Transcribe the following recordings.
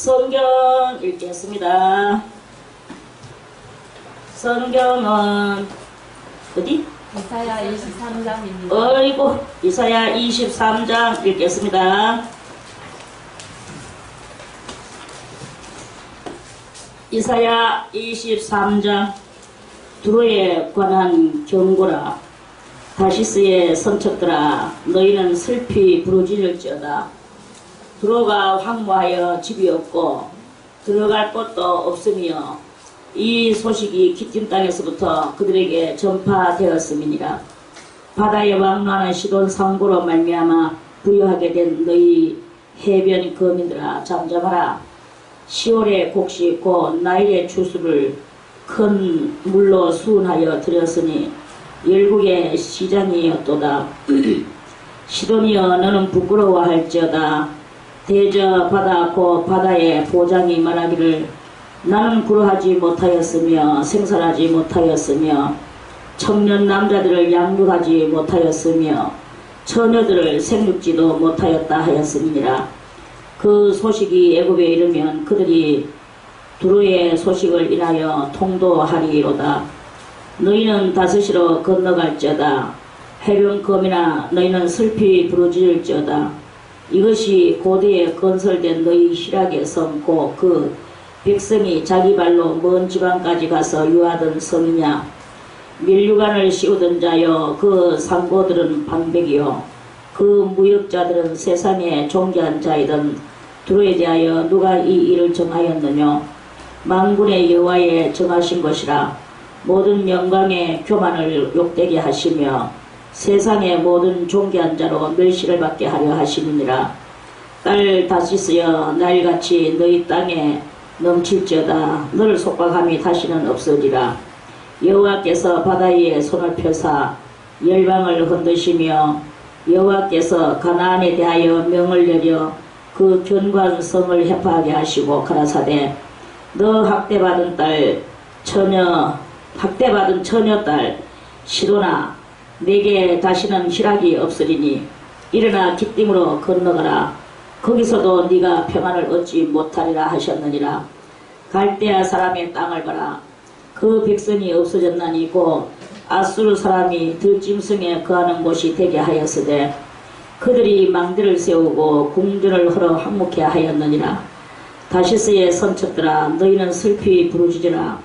성경 읽겠습니다. 성경은 어디? 이사야 23장입니다. 어이구, 이사야 23장 읽겠습니다. 이사야 23장. 두로에 관한 경고라. 다시스의 선척들아, 너희는 슬피 부르짖을지어다. 두로가 황무하여 집이 없고 들어갈 곳도 없으며 이 소식이 기띔 땅에서부터 그들에게 전파되었음이니라. 바다에 왕노하는 시돈 상고로 말미암아 부유하게 된 너희 해변 거민들아, 잠잠하라. 시올의 곡식 곧 나일의 추수를 큰 물로 수운하여 드렸으니 열국의 시장이었도다. 시돈이여, 너는 부끄러워할지어다. 대저 바다 곧 바다의 보장이 말하기를 나는 구로하지 못하였으며 생산하지 못하였으며 청년 남자들을 양육하지 못하였으며 처녀들을 생육지도 못하였다 하였음이니라. 그 소식이 애굽에 이르면 그들이 두로의 소식을 인하여 통도하리로다. 너희는 다스시로 건너갈지어다. 해변 거민아, 너희는 슬피 부르짖을지어다. 이것이 고대에 건설된 너희 희락의 성 곧 그 백성이 자기 발로 먼 지방까지 가서 유하던 성이냐. 밀류관을 씌우던 자여, 그 상고들은 방백이요 그 무역자들은 세상에 존귀한 자이던 두로에 대하여 누가 이 일을 정하였느냐. 만군의 여호와의 정하신 것이라. 모든 영광의 교만을 욕되게 하시며 세상의 모든 존귀한 자로 멸시를 받게 하려 하심이니라. 딸 다시스여, 날같이 너희 땅에 넘칠지어다. 너를 속박함이 다시는 없으리라. 여호와께서 바다 위에 손을 펴사 열방을 흔드시며 여호와께서 가나안에 대하여 명을 내려 그 견고한 성을 해파하게 하시고 가라사대, 너 학대받은 처녀 딸 시도나, 내게 다시는 희락이 없으리니 일어나 기띔으로 건너가라. 거기서도 네가 평안을 얻지 못하리라 하셨느니라. 갈대아 사람의 땅을 봐라. 그 백성이 없어졌나니 곧 아수르 사람이 들짐승에 거하는 곳이 되게 하였으되 그들이 망대를 세우고 궁전을 헐어 항목해 하였느니라. 다시스의 선척들아, 너희는 슬피 부르짖으라.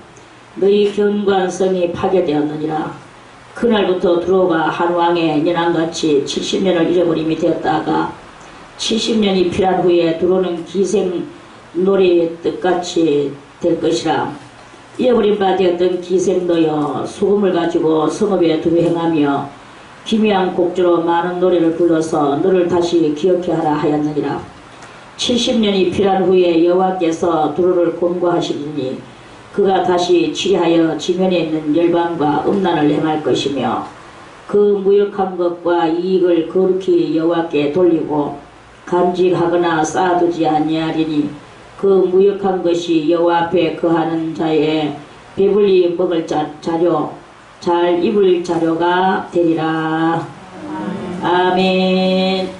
너희 견고한 성이 파괴되었느니라. 그날부터 두로가 한 왕의 연한같이 70년을 잃어버림이 되었다가 70년이 필한 후에 두로는 기생놀이 뜻같이 될 것이라. 잃어버린 바 되었던 기생너여, 수금을 가지고 성읍에 두루 행하며 기묘한 곡조로 많은 노래를 불러서 너를 다시 기억해 하라 하였느니라. 70년이 필한 후에 여호와께서 두로를 권고하시리니 그가 다시 치리하여 지면에 있는 열방과 음란을 행할 것이며 그 무역한 것과 이익을 거룩히 여호와께 돌리고 간직하거나 쌓아두지 아니하리니 그 무역한 것이 여호와 앞에 거하는 자의 배불리 먹을 자료, 잘 입을 자료가 되리라. 아멘.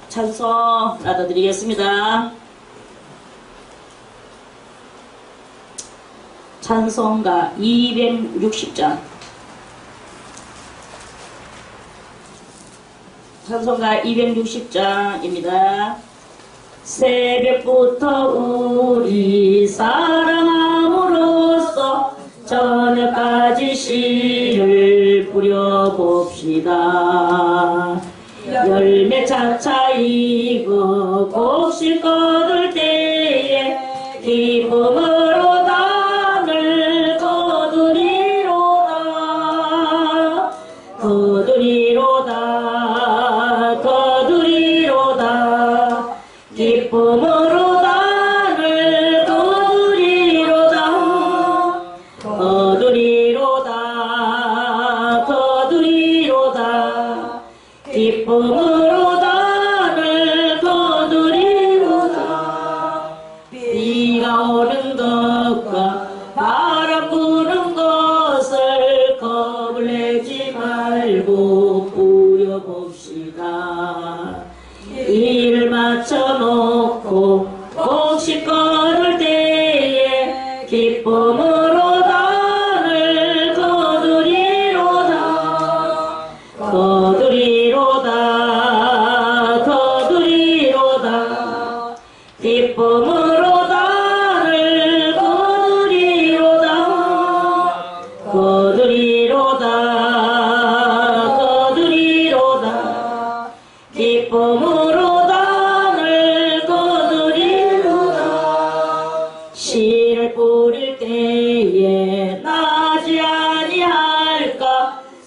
찬송 나눠드리겠습니다. 찬송가 260장. 찬송가 260장입니다. 새벽부터 우리 사랑함으로써 저녁까지 씨를 뿌려봅시다. 열매 차차 익어 곡식 거둘 때에 기쁨으로 땅을 거두리로다. 기쁨으로 땅을 거두리로다. 기쁨으로 땅을 거두리로다. 비가 오는 것과 바람 부는 것을 겁을 내지 말고 부려봅시다. 일을 마쳐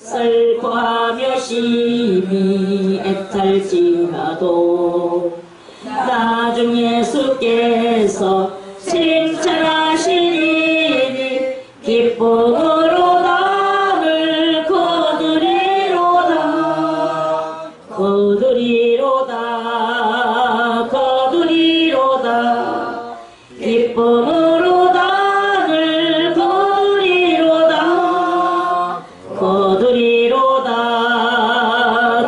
슬퍼하며 심히 애탈지라도 나중 예수께서 칭찬하시니 기쁨으로 나를 거두리로다 거두리로다 거두리로다 기쁨으로 나를 거두리로다 거두리로다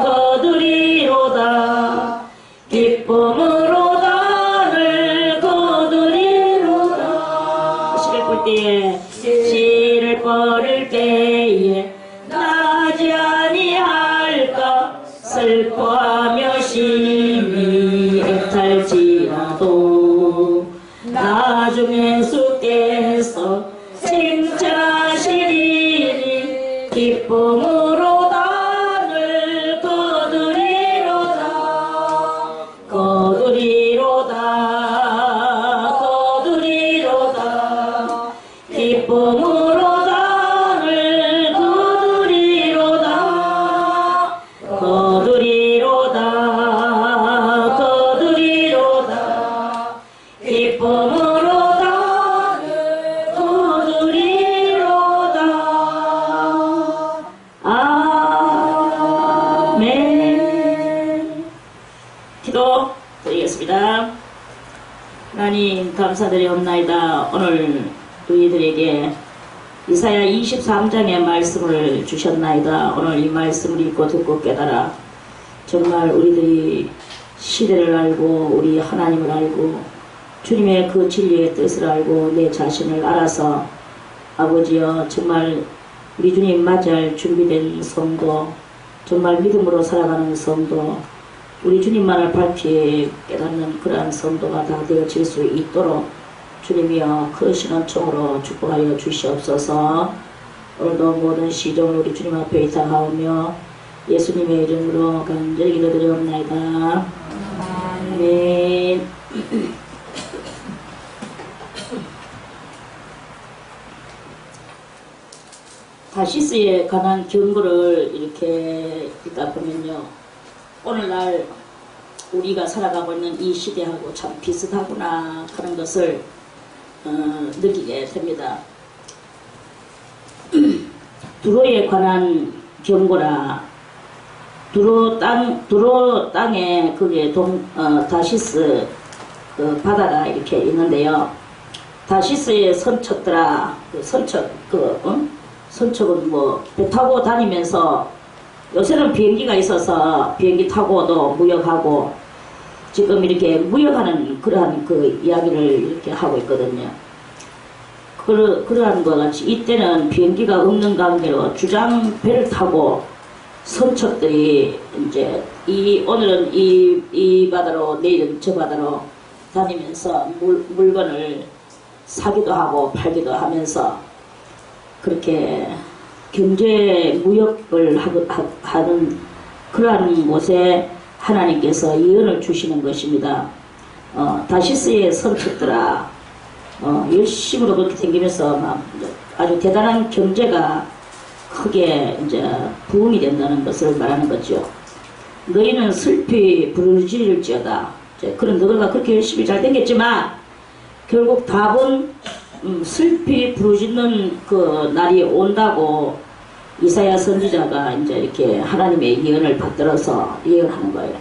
거두리로다 기쁨으로 나를 거두리로다 시를 볼 때에 시를 버릴 때에 나지 아니할까 슬퍼하며 심히 애탈지라도 나중에 예수께서 칭찬하시리니 기쁨으로 나를 거두리로다 거두리로다 거두리로다 기쁨으로 나를 거두리로다 거두리로다 거두리로다 기쁨으로 나를 거두리로다 아멘. 기도 드리겠습니다. 하나님 감사드리옵나이다. 오늘 우리들에게 이사야 23장의 말씀을 주셨나이다. 오늘 이 말씀을 읽고 듣고 깨달아 정말 우리들이 시대를 알고 우리 하나님을 알고 주님의 그 진리의 뜻을 알고 내 자신을 알아서 아버지여 정말 우리 주님 맞이할 준비된 성도 정말 믿음으로 살아가는 성도 우리 주님만을 밝히 깨닫는 그러한 성도가 다 되어질 수 있도록 주님이여 크신 은총으로 축복하여 주시옵소서. 오늘도 모든 시종을 우리 주님 앞에 의탁하오며 예수님의 이름으로 간절히 기도드리옵나이다. 아멘. 다시스에 관한 경고를 이렇게 읽다 보면요, 오늘날 우리가 살아가고 있는 이 시대하고 참 비슷하구나 하는 것을 느끼게 됩니다. 두로에 관한 경고라. 두로 땅에 그게 다시스 그 바다가 이렇게 있는데요. 다시스의 선척들아, 선척은 뭐 배 타고 다니면서 요새는 비행기가 있어서 비행기 타고도 무역하고 지금 이렇게 무역하는 그러한 그 이야기를 이렇게 하고 있거든요. 그러한 것 같이 이때는 비행기가 없는 관계로 주장 배를 타고 선척들이 이제 오늘은 이 바다로 내일은 저 바다로 다니면서 물건을 사기도 하고 팔기도 하면서 그렇게 경제 무역을 하는 그러한 곳에 하나님께서 예언을 주시는 것입니다. 다시스의 선척들아, 열심으로 그렇게 생기면서 막 아주 대단한 경제가 크게 이제 부흥이 된다는 것을 말하는 거죠. 너희는 슬피 부르짖을지어다. 그런 너희가 그렇게 열심히 잘 되겠지만 결국 답은 슬피 부르짖는 그 날이 온다고 이사야 선지자가 이제 이렇게 하나님의 예언을 받들어서 예언하는 거예요.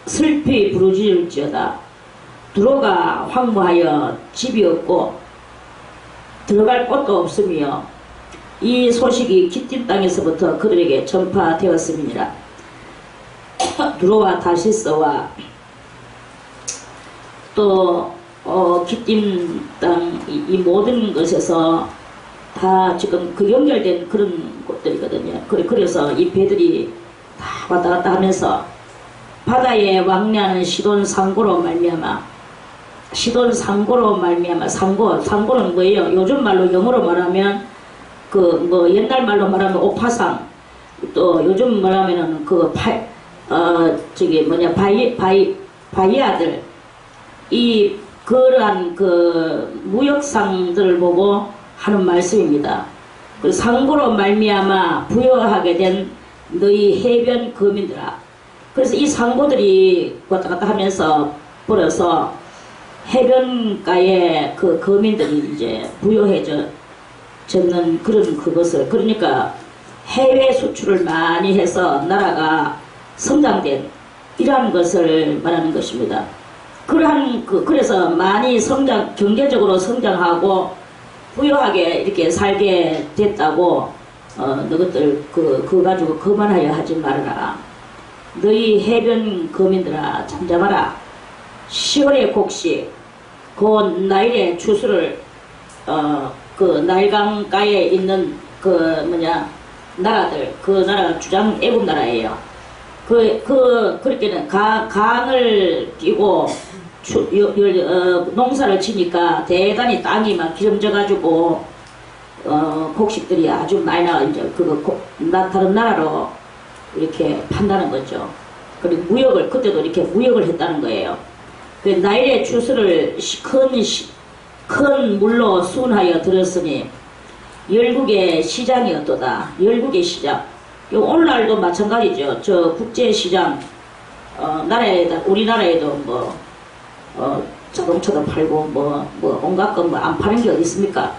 슬피 부르짖을지어다. 두로가 황무하여 집이 없고 들어갈 곳도 없으며 이 소식이 기띔 땅에서부터 그들에게 전파되었음이니라. 두로와 다시스와 또 기띔 땅 이 모든 것에서 다 지금 그 연결된 그런 곳들이거든요. 그래서 이 배들이 다 왔다 갔다 하면서 바다에 왕래하는 시돈 상고로 말미암아 상고는 뭐예요? 요즘 말로 영어로 말하면 그 뭐 옛날 말로 말하면 오파상, 또 요즘 말하면은 그 바이아들, 이 그러한 그 무역상들을 보고 하는 말씀입니다. 그 상고로 말미암아 부여하게 된 너희 해변 거민들아. 그래서 이 상고들이 왔다 갔다 하면서 벌어서 해변가에 그 거민들이 이제 부여해졌는 그런 그것을, 그러니까 해외 수출을 많이 해서 나라가 성장된 이러한 것을 말하는 것입니다. 그래서 많이 경제적으로 성장하고 부유하게 이렇게 살게 됐다고, 너희들 그거 가지고 그만하여 하지 말아라. 너희 해변 거민들아, 잠잠하라. 10월의 곡식, 그 나일의 추수를, 그 나일강가에 있는 나라들, 그 나라가 주장 애굽 나라예요. 그렇게는 강을 끼고 농사를 지니까 대단히 땅이 막 기름져가지고, 곡식들이 아주 많이 나가, 이제, 다른 나라로 이렇게 판다는 거죠. 그리고 그때도 이렇게 무역을 했다는 거예요. 그 나일의 추수를 큰 물로 수운하여 들었으니, 열국의 시장이었도다. 열국의 시장. 오늘날도 마찬가지죠. 저 국제시장, 우리나라에도 자동차도 팔고, 온갖 거 안 파는 게 어디 있습니까?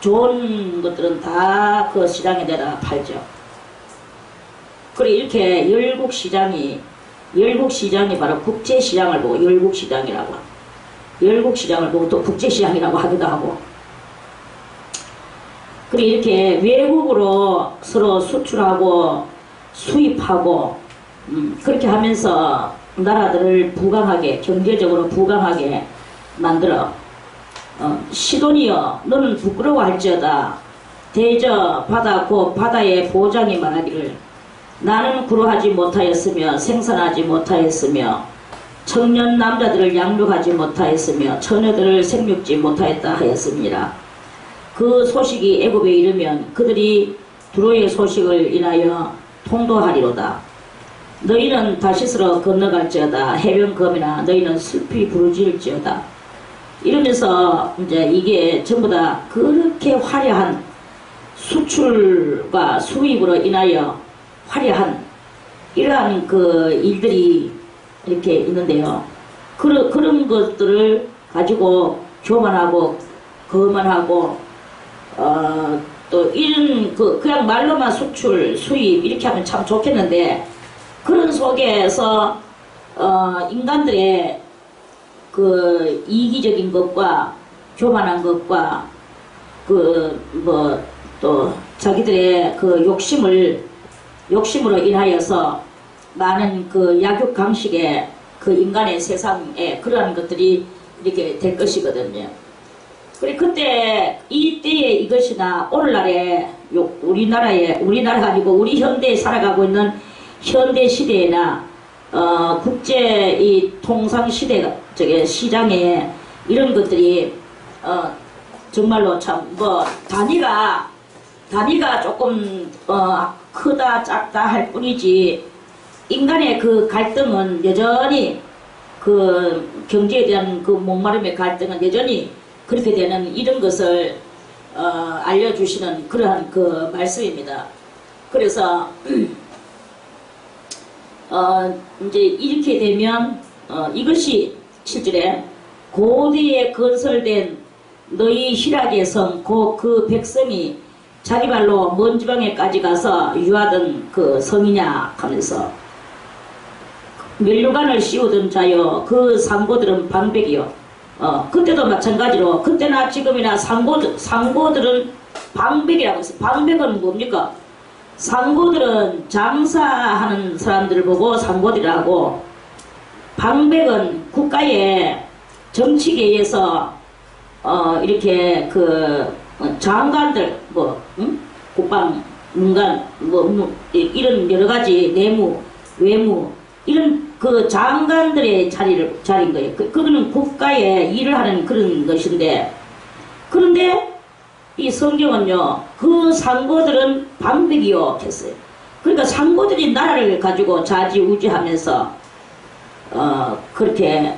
좋은 것들은 다 그 시장에 내다 팔죠. 그래, 이렇게 열국 시장이 바로 국제시장을 보고 열국시장이라고, 열국시장을 보고 또 국제시장이라고 하기도 하고, 그래, 이렇게 외국으로 서로 수출하고 수입하고, 그렇게 하면서 나라들을 부강하게, 경제적으로 부강하게 만들어. 시돈이여, 너는 부끄러워할지어다. 대저 바다 곧 바다의 보장이 말하기를, 나는 구루하지 못하였으며 생산하지 못하였으며 청년 남자들을 양육하지 못하였으며 처녀들을 생육지 못하였다 하였습니다. 그 소식이 애굽에 이르면 그들이 두로의 소식을 인하여 통도하리로다. 너희는 다시스로 건너갈지어다. 해변검이나 너희는 슬피 부르짖을지어다. 이러면서 이제 이게 전부 다 그렇게 화려한 수출과 수입으로 인하여 화려한 이러한 그 일들이 이렇게 있는데요. 그런 것들을 가지고 교만하고 거만하고, 또 이런 그냥 말로만 수출 수입 이렇게 하면 참 좋겠는데, 그런 속에서 인간들의 그 이기적인 것과 교만한 것과 또 자기들의 그 욕심으로 인하여서 많은 그 약육강식의 그 인간의 세상에 그러한 것들이 이렇게 될 것이거든요. 그래, 그때 이때에 이것이나 오늘날에 우리나라가 아니고 우리 현대에 살아가고 있는 현대 시대에나 국제 이 통상 시대 시장에 이런 것들이 정말로 참 단위가 조금 크다 작다 할 뿐이지, 인간의 그 갈등은 여전히, 그 경제에 대한 그 목마름의 갈등은 여전히 그렇게 되는 이런 것을 알려주시는 그러한 그 말씀입니다. 그래서 이제 이렇게 되면 이것이 실질에 고대에 건설된 너희 희락의 성, 그 백성이 자기 발로 먼 지방에까지 가서 유하던 그 성이냐 하면서, 멸류관을 씌우던 자여 그 상고들은 방백이요. 그때도 마찬가지로, 그때나 지금이나 상고들은 방백이라고 했어요. 방백은 뭡니까? 상고들은 장사하는 사람들을 보고 상고들이라고, 방백은 국가의 정치계에서 이렇게 장관들, 국방, 문관, 이런 여러 가지 내무, 외무, 이런 그 장관들의 자리인 거예요. 그거는 국가에 일을 하는 그런 것인데, 그런데 이 성경은요, 그 상고들은 방백이요 했어요. 그러니까 상고들이 나라를 가지고 좌지우지하면서 그렇게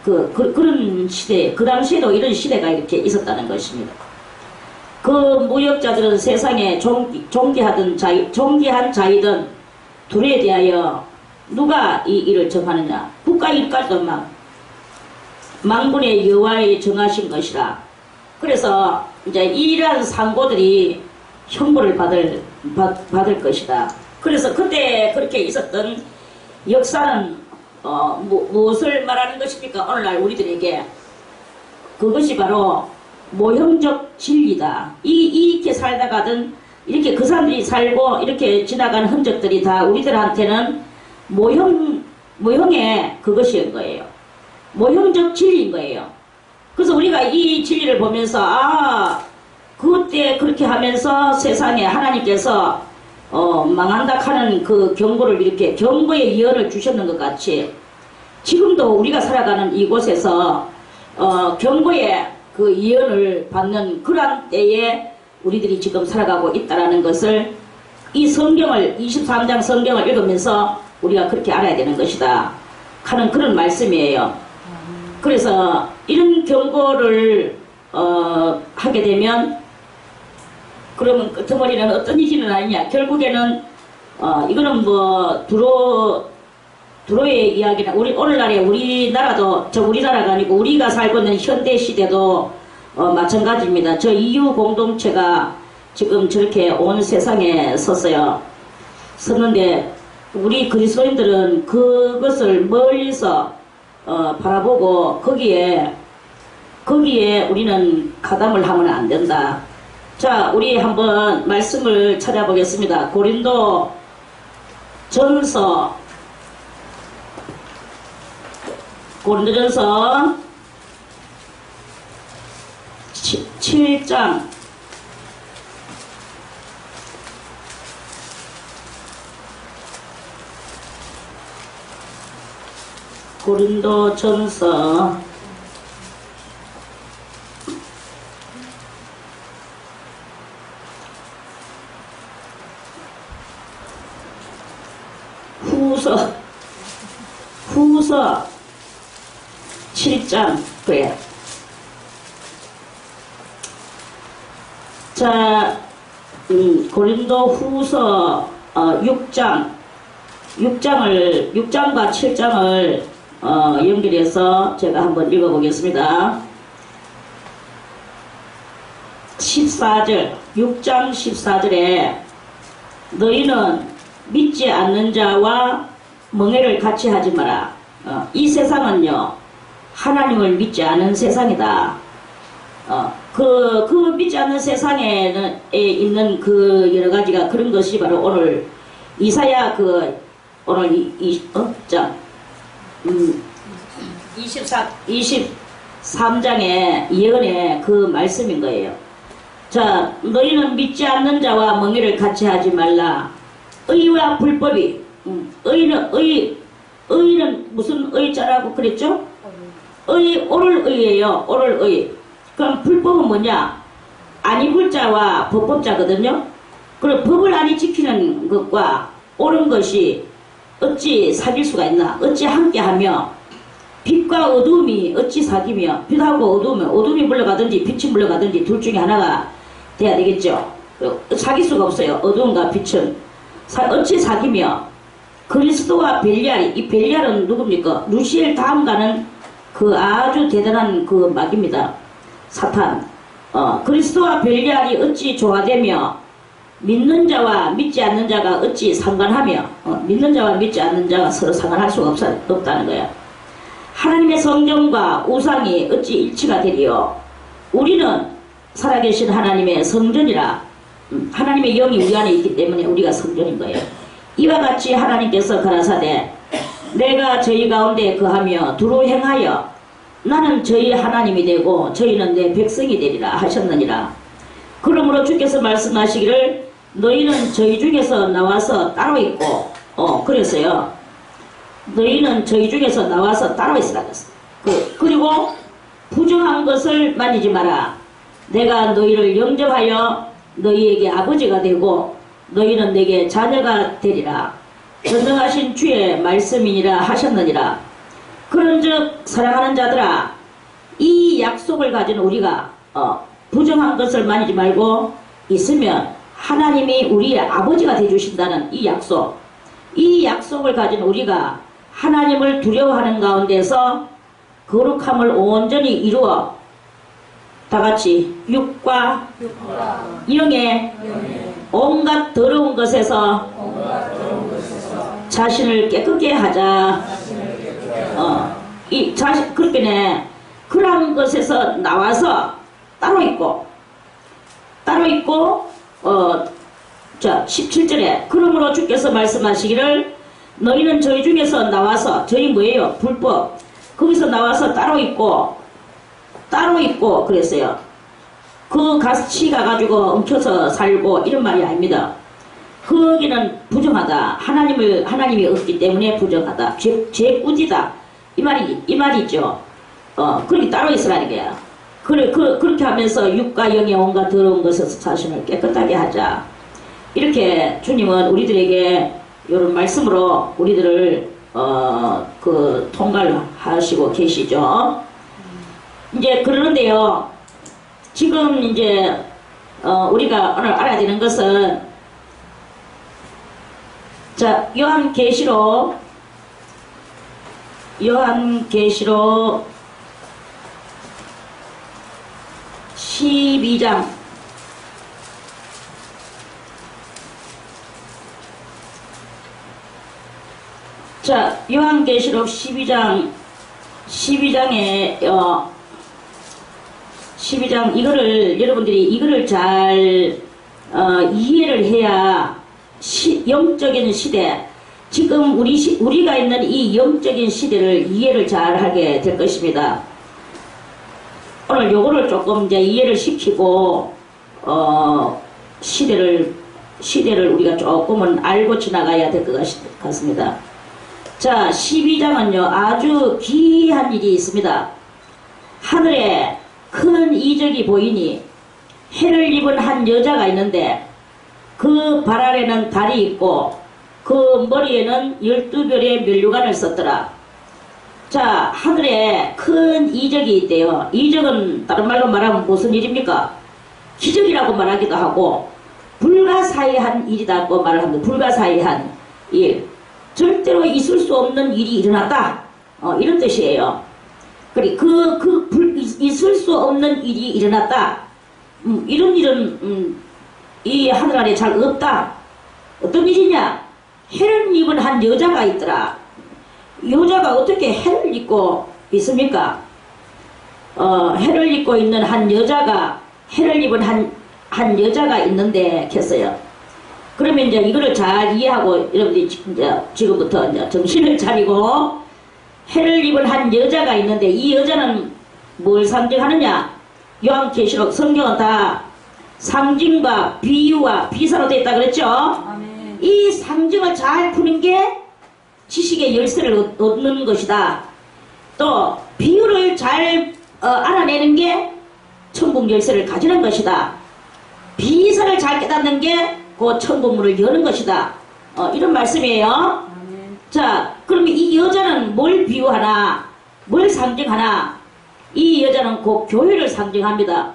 그런 시대, 그 당시에도 이런 시대가 이렇게 있었다는 것입니다. 그 무역자들은 세상에 존귀한 자이든 둘에 대하여 누가 이 일을 정하느냐? 국가 일까지도 망군의 여호와의 정하신 것이라. 그래서 이제 이러한 상고들이 형벌을 받을 것이다. 그래서 그때 그렇게 있었던 역사는 무엇을 말하는 것입니까? 오늘날 우리들에게 그것이 바로 모형적 진리다. 이렇게 살다가든 이렇게 그 사람들이 살고 이렇게 지나가는 흔적들이 다 우리들한테는 모형의 그것인 거예요. 모형적 진리인 거예요. 그래서 우리가 이 진리를 보면서 그때 그렇게 하면서 세상에 하나님께서 망한다 하는 그 경고를 이렇게 경고의 예언을 주셨는 것 같이 지금도 우리가 살아가는 이곳에서 경고의 그 예언을 받는 그러한 때에 우리들이 지금 살아가고 있다는 것을 이 성경을 23장 성경을 읽으면서 우리가 그렇게 알아야 되는 것이다 하는 그런 말씀이에요. 그래서 이런 경고를 하게 되면 그러면 끄트머리는 어떤 일이 일어나느냐? 결국에는 이거는 뭐 두로의 이야기나 오늘날에 우리나라도 우리나라가 아니고 우리가 살고 있는 현대 시대도 마찬가지입니다. 저 이유 공동체가 지금 저렇게 온 세상에 섰어요. 섰는데 우리 그리스도인들은 그것을 멀리서 바라보고 거기에 우리는 가담을 하면 안 된다. 자, 우리 한번 말씀을 찾아보겠습니다. 고린도 전서 7장 고린도전서 7장 그래. 자, 고린도 후서 6장과 7장을 연결해서 제가 한번 읽어보겠습니다. 14절, 6장 14절에 너희는 믿지 않는 자와 멍해를 같이 하지 마라. 이 세상은요, 하나님을 믿지 않은 세상이다. 그 믿지 않는 세상에 있는 그 여러 가지가 그런 것이 바로 오늘 이사야 오늘 23장의 예언의 그 말씀인 거예요. 자, 너희는 믿지 않는 자와 멍해를 같이 하지 말라. 의와 불법이 의는 무슨 의자라고 그랬죠? 오를 의예요. 오를 의. 그럼 불법은 뭐냐? 안 입을 자와 법법자거든요. 그리고 법을 안 지키는 것과 옳은 것이 어찌 사귈 수가 있나? 어찌 함께하며 빛과 어둠이 어찌 사귀며 빛하고 어둠이 물러가든지 빛이 물러가든지 둘 중에 하나가 돼야 되겠죠. 사귈 수가 없어요. 어둠과 빛은 어찌 사귀며 그리스도와 벨리알이, 이 벨리알은 누굽니까? 루시엘 다음 가는 그 아주 대단한 그 막입니다. 사탄. 그리스도와 벨리알이 어찌 조화되며 믿는 자와 믿지 않는 자가 어찌 상관하며 믿는 자와 믿지 않는 자가 서로 상관할 수가 없다는 거야. 하나님의 성전과 우상이 어찌 일치가 되리요? 우리는 살아계신 하나님의 성전이라. 하나님의 영이 우리 안에 있기 때문에 우리가 성전인 거예요. 이와 같이 하나님께서 가라사대 내가 저희 가운데 거하며 두루 행하여 나는 저희 하나님이 되고 저희는 내 백성이 되리라 하셨느니라. 그러므로 주께서 말씀하시기를 너희는 저희 중에서 나와서 따로 있고 그래서요 너희는 저희 중에서 나와서 따로 있으라 그랬어. 그리고 부정한 것을 만지지 마라. 내가 너희를 영접하여 너희에게 아버지가 되고 너희는 내게 자녀가 되리라. 전능하신 주의 말씀이니라 하셨느니라. 그런즉 사랑하는 자들아 이 약속을 가진 우리가 부정한 것을 만지지 말고 있으면 하나님이 우리의 아버지가 되주신다는 이 약속, 이 약속을 가진 우리가 하나님을 두려워하는 가운데서 거룩함을 온전히 이루어 다같이 육과 영의 온갖 더러운 것에서 자신을 깨끗게 하자. 이 자신 그렇게네 그러한 것에서 나와서 따로 있고 자 17절에 그러므로 주께서 말씀하시기를 너희는 저희 중에서 나와서 저희 뭐예요? 불법 거기서 나와서 따로 있고 그랬어요. 그 같이 가가지고 엉켜서 살고 이런 말이 아닙니다. 거기는 부정하다. 하나님이 없기 때문에 부정하다. 죄꾸지다. 이 말이죠. 그렇게 따로 있으라는 거야. 그렇게 하면서 육과 영의 온갖 더러운 것에서 자신을 깨끗하게 하자. 이렇게 주님은 우리들에게 이런 말씀으로 우리들을 통갈하시고 계시죠. 이제 그러는데요. 지금 이제 우리가 오늘 알아야 되는 것은 자 요한계시록 12장 자 요한계시록 12장에 12장 이거를 여러분들이 이거를 잘 이해를 해야 영적인 시대 지금 우리가 있는 이 영적인 시대를 이해를 잘 하게 될 것입니다. 오늘 요거를 조금 이제 이해를 시키고 시대를 우리가 조금은 알고 지나가야 될 것 같습니다. 자 12장은요 아주 귀한 일이 있습니다. 하늘에 큰 이적이 보이니 해를 입은 한 여자가 있는데 그 발 아래는 달이 있고 그 머리에는 12별의 면류관을 썼더라. 자 하늘에 큰 이적이 있대요. 이적은 다른 말로 말하면 무슨 일입니까? 기적이라고 말하기도 하고 불가사의한 일이라고 말을 합니다. 불가사의한 일, 절대로 있을 수 없는 일이 일어났다. 이런 뜻이에요. 그래 있을 수 없는 일이 일어났다. 이런 일은 이 하늘 아래 잘 없다. 어떤 일이냐? 해를 입은 한 여자가 있더라. 여자가 어떻게 해를 입고 있습니까? 해를 입고 있는 한 여자가 해를 입은 한 여자가 있는데 했어요. 그러면 이제 이거를 잘 이해하고 여러분들이 이제 지금부터 이제 정신을 차리고 해를 입은 한 여자가 있는데 이 여자는 뭘 상징하느냐? 요한계시록 성경은 다 상징과 비유와 비사로 되어 있다 그랬죠? 아멘. 이 상징을 잘 푸는 게 지식의 열쇠를 얻는 것이다. 또 비유를 잘 알아내는 게 천국 열쇠를 가지는 것이다. 비사를 잘 깨닫는 게 그 천국문을 여는 것이다. 이런 말씀이에요. 아멘. 자, 그러면 이 여자는 뭘 비유하나? 뭘 상징하나? 이 여자는 곧 교회를 상징합니다.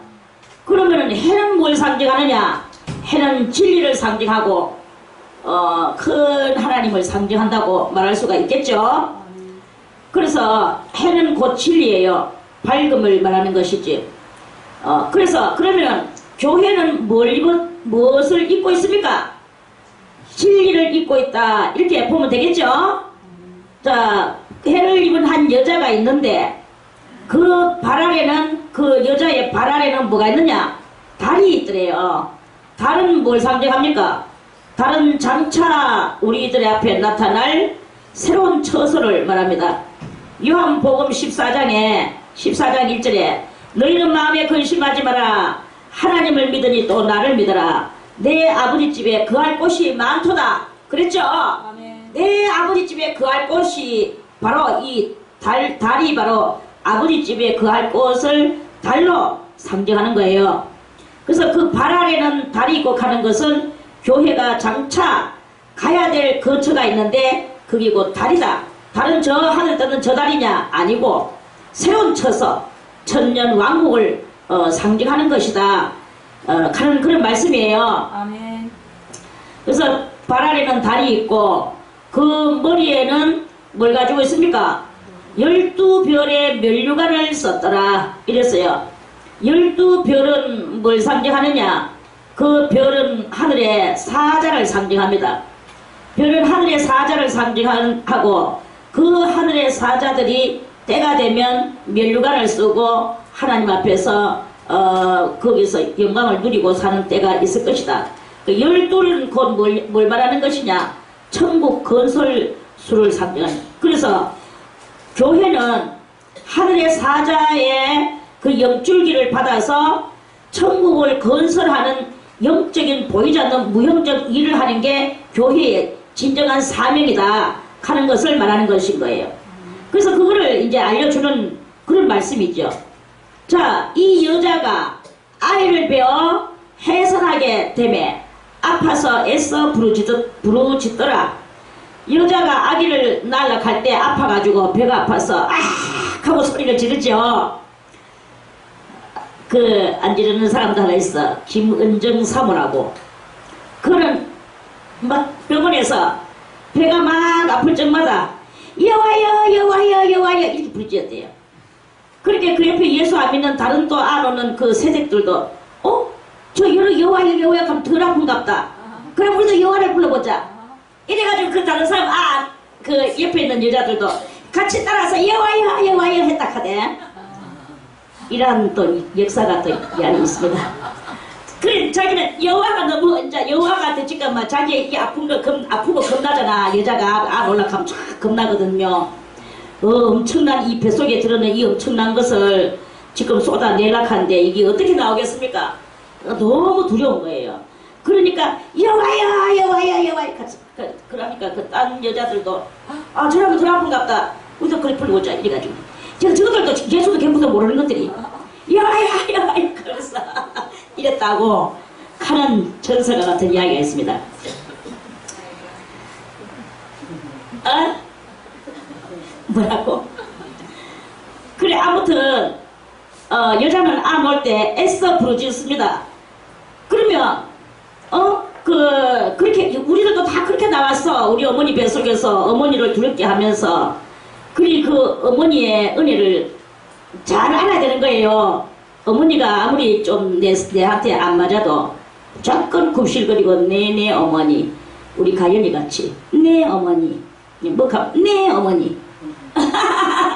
그러면은 해는 뭘 상징하느냐? 해는 진리를 상징하고 큰 하나님을 상징한다고 말할 수가 있겠죠. 그래서 해는 곧 진리예요. 밝음을 말하는 것이지. 그래서 그러면 교회는 무엇을 입고 있습니까? 진리를 입고 있다. 이렇게 보면 되겠죠. 자, 해를 입은 한 여자가 있는데 그 발 아래는 그 여자의 발 아래는 뭐가 있느냐? 달이 있더래요. 달은 뭘 상징합니까? 달은 장차 우리들의 앞에 나타날 새로운 처소를 말합니다. 요한복음 14장 1절에 너희는 마음에 근심하지 마라. 하나님을 믿으니 또 나를 믿어라. 내 아버지 집에 거할 곳이 많도다. 그랬죠? 아멘. 내 아버지 집에 거할 곳이 바로 이 달이 바로 아버지 집에 거할 곳을 달로 상징하는 거예요. 그래서 그 발 아래는 달이 있고 가는 것은 교회가 장차 가야 될 거처가 있는데 그게 곧 달이다. 달은 저 하늘 떠는 저 달이냐? 아니고 새로운 처소 천년 왕국을 상징하는 것이다. 하는 그런 말씀이에요. 아멘. 그래서 발 아래는 달이 있고 그 머리에는 뭘 가지고 있습니까? 12별의 면류관을 썼더라 이랬어요. 12별은 뭘 상징하느냐? 그 별은 하늘의 사자를 상징합니다. 별은 하늘의 사자를 상징하고 그 하늘의 사자들이 때가 되면 면류관을 쓰고 하나님 앞에서 거기서 영광을 누리고 사는 때가 있을 것이다. 그 12는 곧 뭘 말하는 것이냐? 천국 건설수를 상징하는. 그래서 교회는 하늘의 사자의 그 영줄기를 받아서 천국을 건설하는 영적인 보이지 않는 무형적 일을 하는 게 교회의 진정한 사명이다 하는 것을 말하는 것인 거예요. 그래서 그거를 이제 알려주는 그런 말씀이죠. 자, 이 여자가 아이를 베어 해산하게 되매 아파서 애써 부르짖더라. 여자가 아기를 낳으려할 때 아파가지고 배가 아파서 아 하고 소리를 지르죠. 그 안 지르는 사람도 하나 있어. 김은정 사모라고. 그는 막 병원에서 배가 막 아플 적마다 여와여 여와여 여와여 이렇게 부르짖었대요. 그렇게 그 옆에 예수 안 믿는 다른 또 안 오는 그 새댁들도 저 여와여 여와여 하면 덜 아픈갑다. 그럼 우리도 여와를 불러보자. 이래가지고 그 다른 사람 그 옆에 있는 여자들도 같이 따라서 여와여 여와여 했다 하대. 이런 또 역사가 또 안에 있습니다. 그래 자기는 여와가 너무 이제 여와가 되니까 막 자기 이 아프고 겁나잖아. 여자가 올라가면 쫙 겁나거든요. 엄청난 이 뱃속에 들어있는 이 엄청난 것을 지금 쏟아내려고 하는데 이게 어떻게 나오겠습니까? 너무 두려운 거예요. 그러니까 여와여 여와여 여와여 그러니까 그 딴 여자들도 저라면 덜 아픈갑다. 우리도 그래 불러보자 이래가지고 저것들도 예수도 개무도 모르는 것들이 여와여 여와여 그래서 이랬다고 하는 전설과 같은 이야기가 있습니다. 뭐라고? 그래 아무튼 여자는 안 올 때 애써 부르짖습니다. 그러면 그렇게 우리들도 다 그렇게 나왔어. 우리 어머니 뱃속에서 어머니를 두렵게 하면서 그리 그 어머니의 은혜를 잘 알아야 되는 거예요. 어머니가 아무리 좀 내한테 안 맞아도 조금 굽실거리고 네 어머니 우리 가연이 같이 네 어머니 네 어머니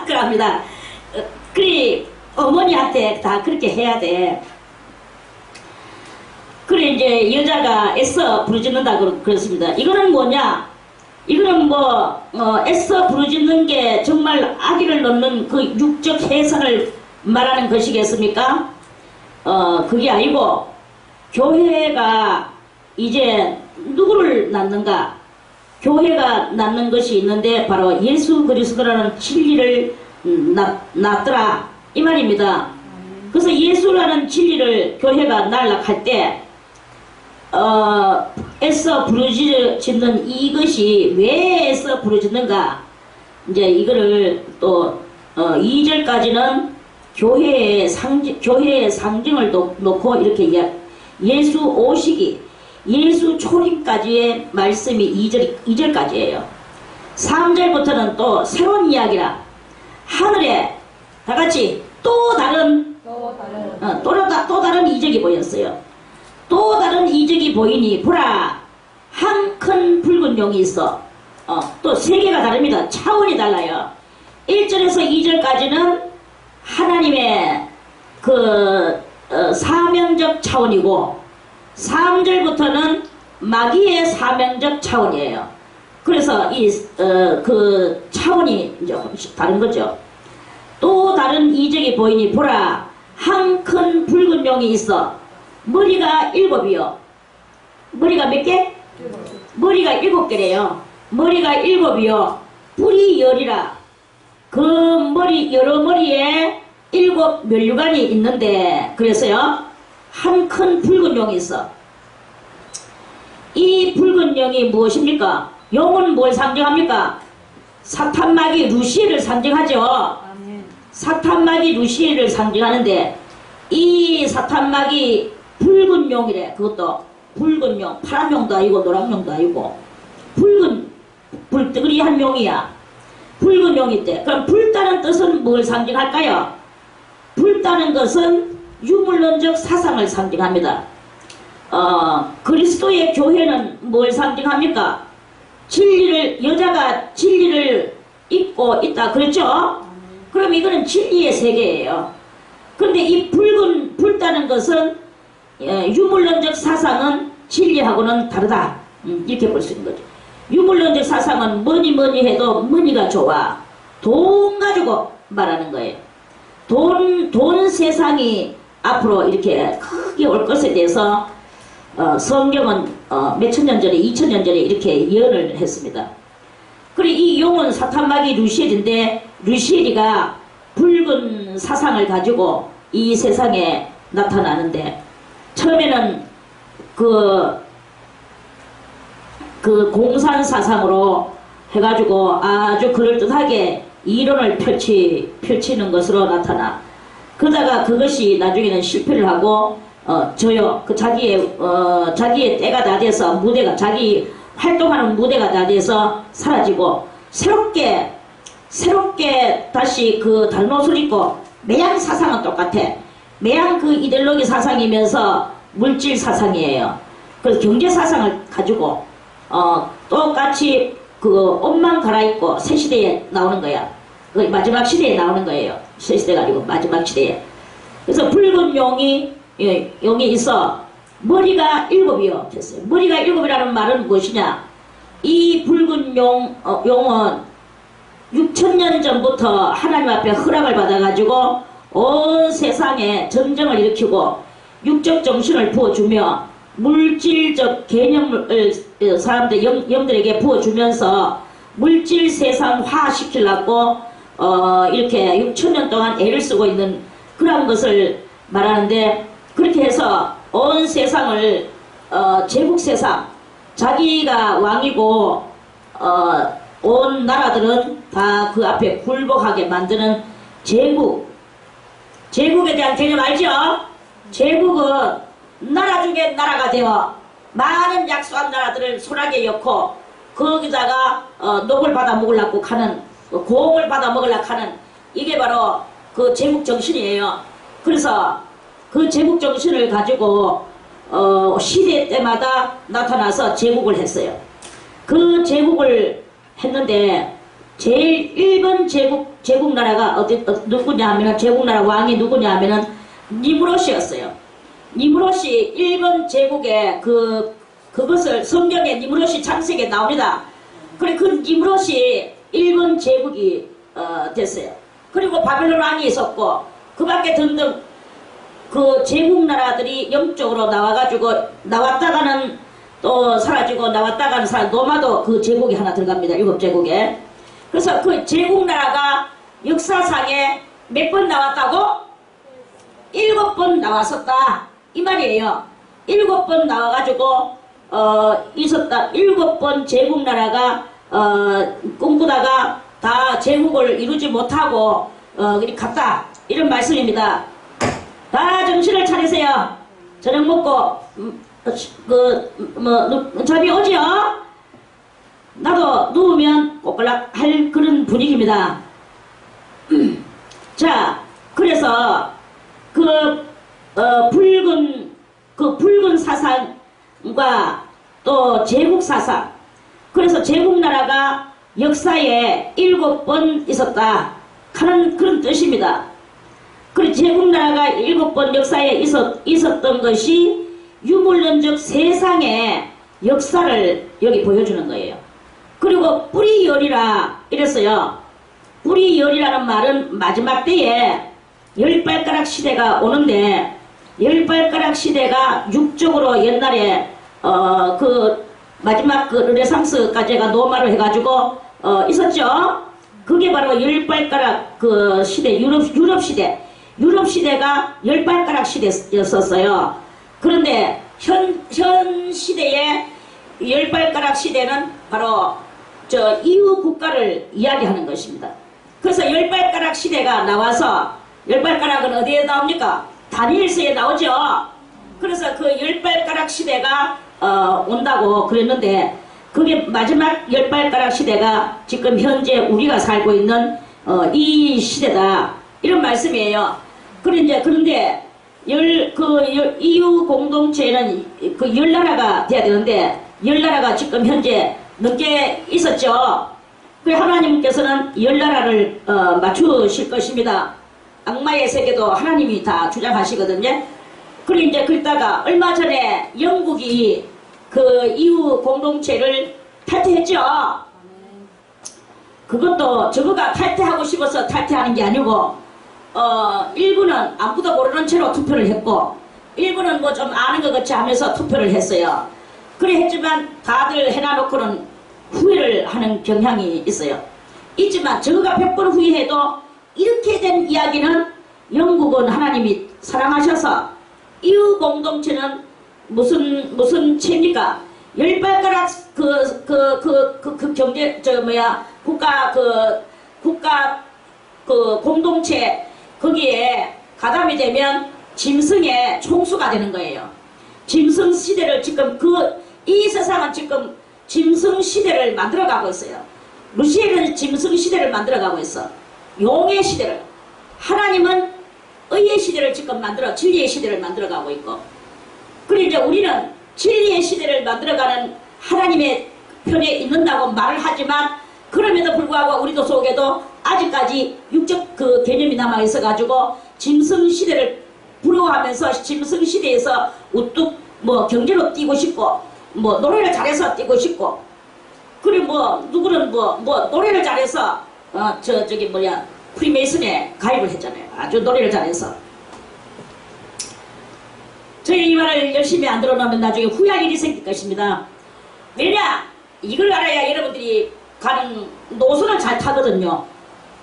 그럽니다. 그래 어머니한테 다 그렇게 해야 돼. 그래 이제 여자가 애써 부르짖는다 그랬습니다. 이거는 뭐냐? 이거는 애써 부르짖는 게 정말 아기를 낳는 그 육적 해산을 말하는 것이겠습니까? 그게 아니고 교회가 이제 누구를 낳는가? 교회가 낳는 것이 있는데 바로 예수 그리스도라는 진리를 낳더라 이 말입니다. 그래서 예수라는 진리를 교회가 날락할 때 애써 부르짖는 이것이 왜 애써 부르짖는가? 이제 이거를 또 2절까지는 교회의 상징을 놓고 이렇게 예수 오시기, 예수 초림까지의 말씀이 2절까지예요. 3절부터는 또 새로운 이야기라. 하늘에 다 같이 또 다른 이적이 보였어요. 또 다른 이적이 보이니 보라 한 큰 붉은 용이 있어. 또 세계가 다릅니다. 차원이 달라요. 1절에서 2절까지는 하나님의 그 사명적 차원이고 3절부터는 마귀의 사명적 차원이에요. 그래서 그 차원이 이제 다른 거죠. 또 다른 이적이 보이니 보라 한 큰 붉은 용이 있어. 머리가 7이요. 머리가 몇 개? 머리가 7개래요. 머리가 7이요. 뿔이 10이라. 그 여러 머리에 7 면류관이 있는데 그래서요 한 큰 붉은 용이 있어. 이 붉은 용이 무엇입니까? 용은 뭘 상징합니까? 사탄마귀 루시엘을 상징하죠. 아멘. 사탄마귀 루시엘을 상징하는데 이 사탄막이 붉은 용이래. 그것도 붉은 용, 파란 용도 아니고 노란 용도 아니고 붉은 불뜨거리한 용이야. 붉은 용인데, 그럼 불다는 뜻은 뭘 상징할까요? 불다는 것은 유물론적 사상을 상징합니다. 그리스도의 교회는 뭘 상징합니까? 진리를, 여자가 진리를 입고 있다 그랬죠? 그럼 이거는 진리의 세계예요. 그런데 이 불다는 것은 유물론적 사상은 진리하고는 다르다. 이렇게 볼 수 있는 거죠. 유물론적 사상은 뭐니 해도 머니가 좋아. 돈 가지고 말하는 거예요. 돈 세상이 앞으로 이렇게 크게 올 것에 대해서 성경은 몇천 년 전에, 2000년 전에 이렇게 예언을 했습니다. 그리고 이 용은 사탄마귀 루시엘인데, 루시엘이가 붉은 사상을 가지고 이 세상에 나타나는데, 처음에는 그 공산 사상으로 해가지고 아주 그럴듯하게 이론을 펼치는 것으로 나타나. 그러다가 그것이 나중에는 실패를 하고 자기의 때가 다 돼서 자기 활동하는 무대가 다 돼서 사라지고 새롭게 다시 그 다른 옷을 입고, 매양 사상은 똑같아. 매양 그 이데올로기 사상이면서 물질 사상이에요. 그래서 경제 사상을 가지고 똑같이 그 옷만 갈아입고 새 시대에 나오는 거야. 마지막 시대에 나오는 거예요. 새 시대가 아니고 마지막 시대에. 그래서 붉은 용이 있어. 머리가 7이요 됐어요. 머리가 7이라는 말은 무엇이냐? 이 붉은 용은 6000년 전부터 하나님 앞에 허락을 받아가지고 온 세상에 전쟁을 일으키고 육적 정신을 부어주며 물질적 개념을 사람들 영들에게 부어주면서 물질 세상화 시키려고 이렇게 6000년 동안 애를 쓰고 있는 그런 것을 말하는데, 그렇게 해서 온 세상을 제국 세상, 자기가 왕이고 온 나라들은 다 그 앞에 굴복하게 만드는 제국에 대한 개념 알죠? 제국은 나라 중에 나라가 되어 많은 약소한 나라들을 소나게 엮고 거기다가 녹을 받아 먹으려고 하는, 고음을 받아 먹으려고 하는, 이게 바로 그 제국 정신이에요. 그래서 그 제국 정신을 가지고 시대 때마다 나타나서 제국을 했어요. 그 제국을 했는데 제일 1번 제국 나라가 누구냐 하면은, 제국 나라 왕이 누구냐 하면은 니무롯이었어요. 니무롯이 1번 제국의 그것을 성경에 니무롯이 창세기에 나옵니다. 그래 그 니무롯이 1번 제국이 됐어요. 그리고 바벨론 왕이 있었고, 그 밖에 등등 그 제국 나라들이 영적으로 나와가지고 나왔다가는 또 사라지고 나왔다가는 노마도 그 제국이 하나 들어갑니다. 7제국에. 그래서 그 제국 나라가 역사상에 몇 번 나왔다고? 7번 나왔었다 이 말이에요. 7번 나와가지고 있었다. 7번 제국 나라가 꿈꾸다가 다 제국을 이루지 못하고 갔다, 이런 말씀입니다. 다 정신을 차리세요. 저녁 먹고 잠이 오지요? 나도 누우면 꼬끌락 할 그런 분위기입니다. 자, 그래서 붉은 사상과 또 제국 사상, 그래서 제국 나라가 역사에 7번 있었다 하는 그런 뜻입니다. 그리고 제국 나라가 7번 역사에 있었던 것이 유물론적 세상의 역사를 여기 보여주는 거예요. 그리고 뿌리열이라 이랬어요. 뿌리열이라는 말은 마지막 때에 10발가락 시대가 오는데, 10발가락 시대가 육적으로 옛날에 그 마지막 그 르네상스까지가 노마를 해가지고 있었죠. 그게 바로 10발가락 그 시대, 유럽 시대가 10발가락 시대였었어요. 그런데 현 시대의 10발가락 시대는 바로 저 이후 국가를 이야기하는 것입니다. 그래서 10발가락 시대가 나와서, 10발가락은 어디에 나옵니까? 다니엘서에 나오죠. 그래서 그 열 발가락 시대가 온다고 그랬는데 그게 마지막 열 발가락 시대가 지금 현재 우리가 살고 있는 이 시대다 이런 말씀이에요. 그런데 이유 공동체는 그 열 나라가 돼야 되는데 열 나라가 지금 현재 넘게 있었죠. 그 하나님께서는 열 나라를 맞추실 것입니다. 악마의 세계도 하나님이 다 주장하시거든요. 그리고 이제 그러다가 얼마 전에 영국이 그 이후 공동체를 탈퇴했죠. 그것도 저거가 탈퇴하고 싶어서 탈퇴하는 게 아니고 일부는 아무도 모르는 채로 투표를 했고 일부는 뭐 좀 아는 것 같이 하면서 투표를 했어요. 그래 했지만 다들 해놔놓고는 후회를 하는 경향이 있어요. 있지만 저거가 100번 후회해도 이렇게 된 이야기는 영국은 하나님이 사랑하셔서 이후 공동체는 무슨 채입니까? 열 발가락 그 경제 국가 공동체 거기에 가담이 되면 짐승의 총수가 되는 거예요. 짐승 시대를 지금 이 세상은 지금 짐승 시대를 만들어가고 있어요. 루시엘은 짐승 시대를 만들어가고 있어. 용의 시대를. 하나님은 의의 시대를 지금 진리의 시대를 만들어가고 있고. 그리고 이제 우리는 진리의 시대를 만들어가는 하나님의 편에 있는다고 말을 하지만 그럼에도 불구하고 우리도 속에도 아직까지 육적 그 개념이 남아있어가지고 짐승 시대를 부러워하면서 짐승 시대에서 우뚝 뭐 경제로 뛰고 싶고 뭐 노래를 잘해서 뛰고 싶고 그리고 뭐 누구는 뭐 노래를 잘해서 프리메이슨에 가입을 했잖아요. 아주 노래를 잘해서. 저희 이 말을 열심히 안 들어놓으면 나중에 후회할 일이 생길 것입니다. 왜냐? 이걸 알아야 여러분들이 가는 노선을 잘 타거든요.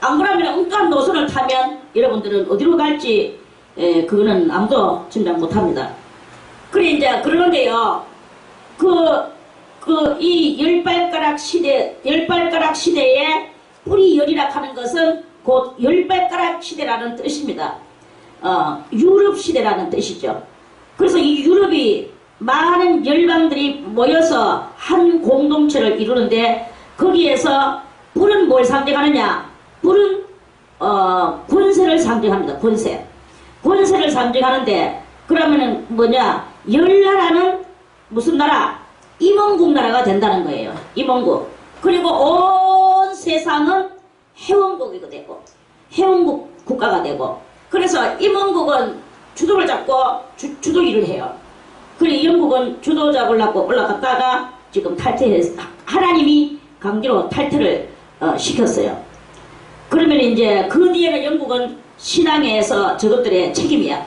안 그러면 온갖 노선을 타면 여러분들은 어디로 갈지 그거는 아무도 짐작 못합니다. 그래 이제 그러는데요. 이 열발가락 시대에 뿌리 열이라 하는 것은 곧 열발가락 시대라는 뜻입니다. 유럽 시대라는 뜻이죠. 그래서 이 유럽이 많은 열방들이 모여서 한 공동체를 이루는데 거기에서 불은 뭘 상징하느냐? 불은 권세를 상징합니다. 권세를 상징하는데 그러면은 뭐냐? 열나라는 무슨 나라? 임원국 나라가 된다는 거예요. 임원국. 그리고 온 세상은 회원국이 되고 회원국 국가가 되고 그래서 임원국은 주도를 잡고 주도 일을 해요. 그리고 영국은 주도 잡으려고 올라갔다가 지금 탈퇴해서 하나님이 강제로 탈퇴를 시켰어요. 그러면 이제 그 뒤에는 영국은 신앙에서 저것들의 책임이야.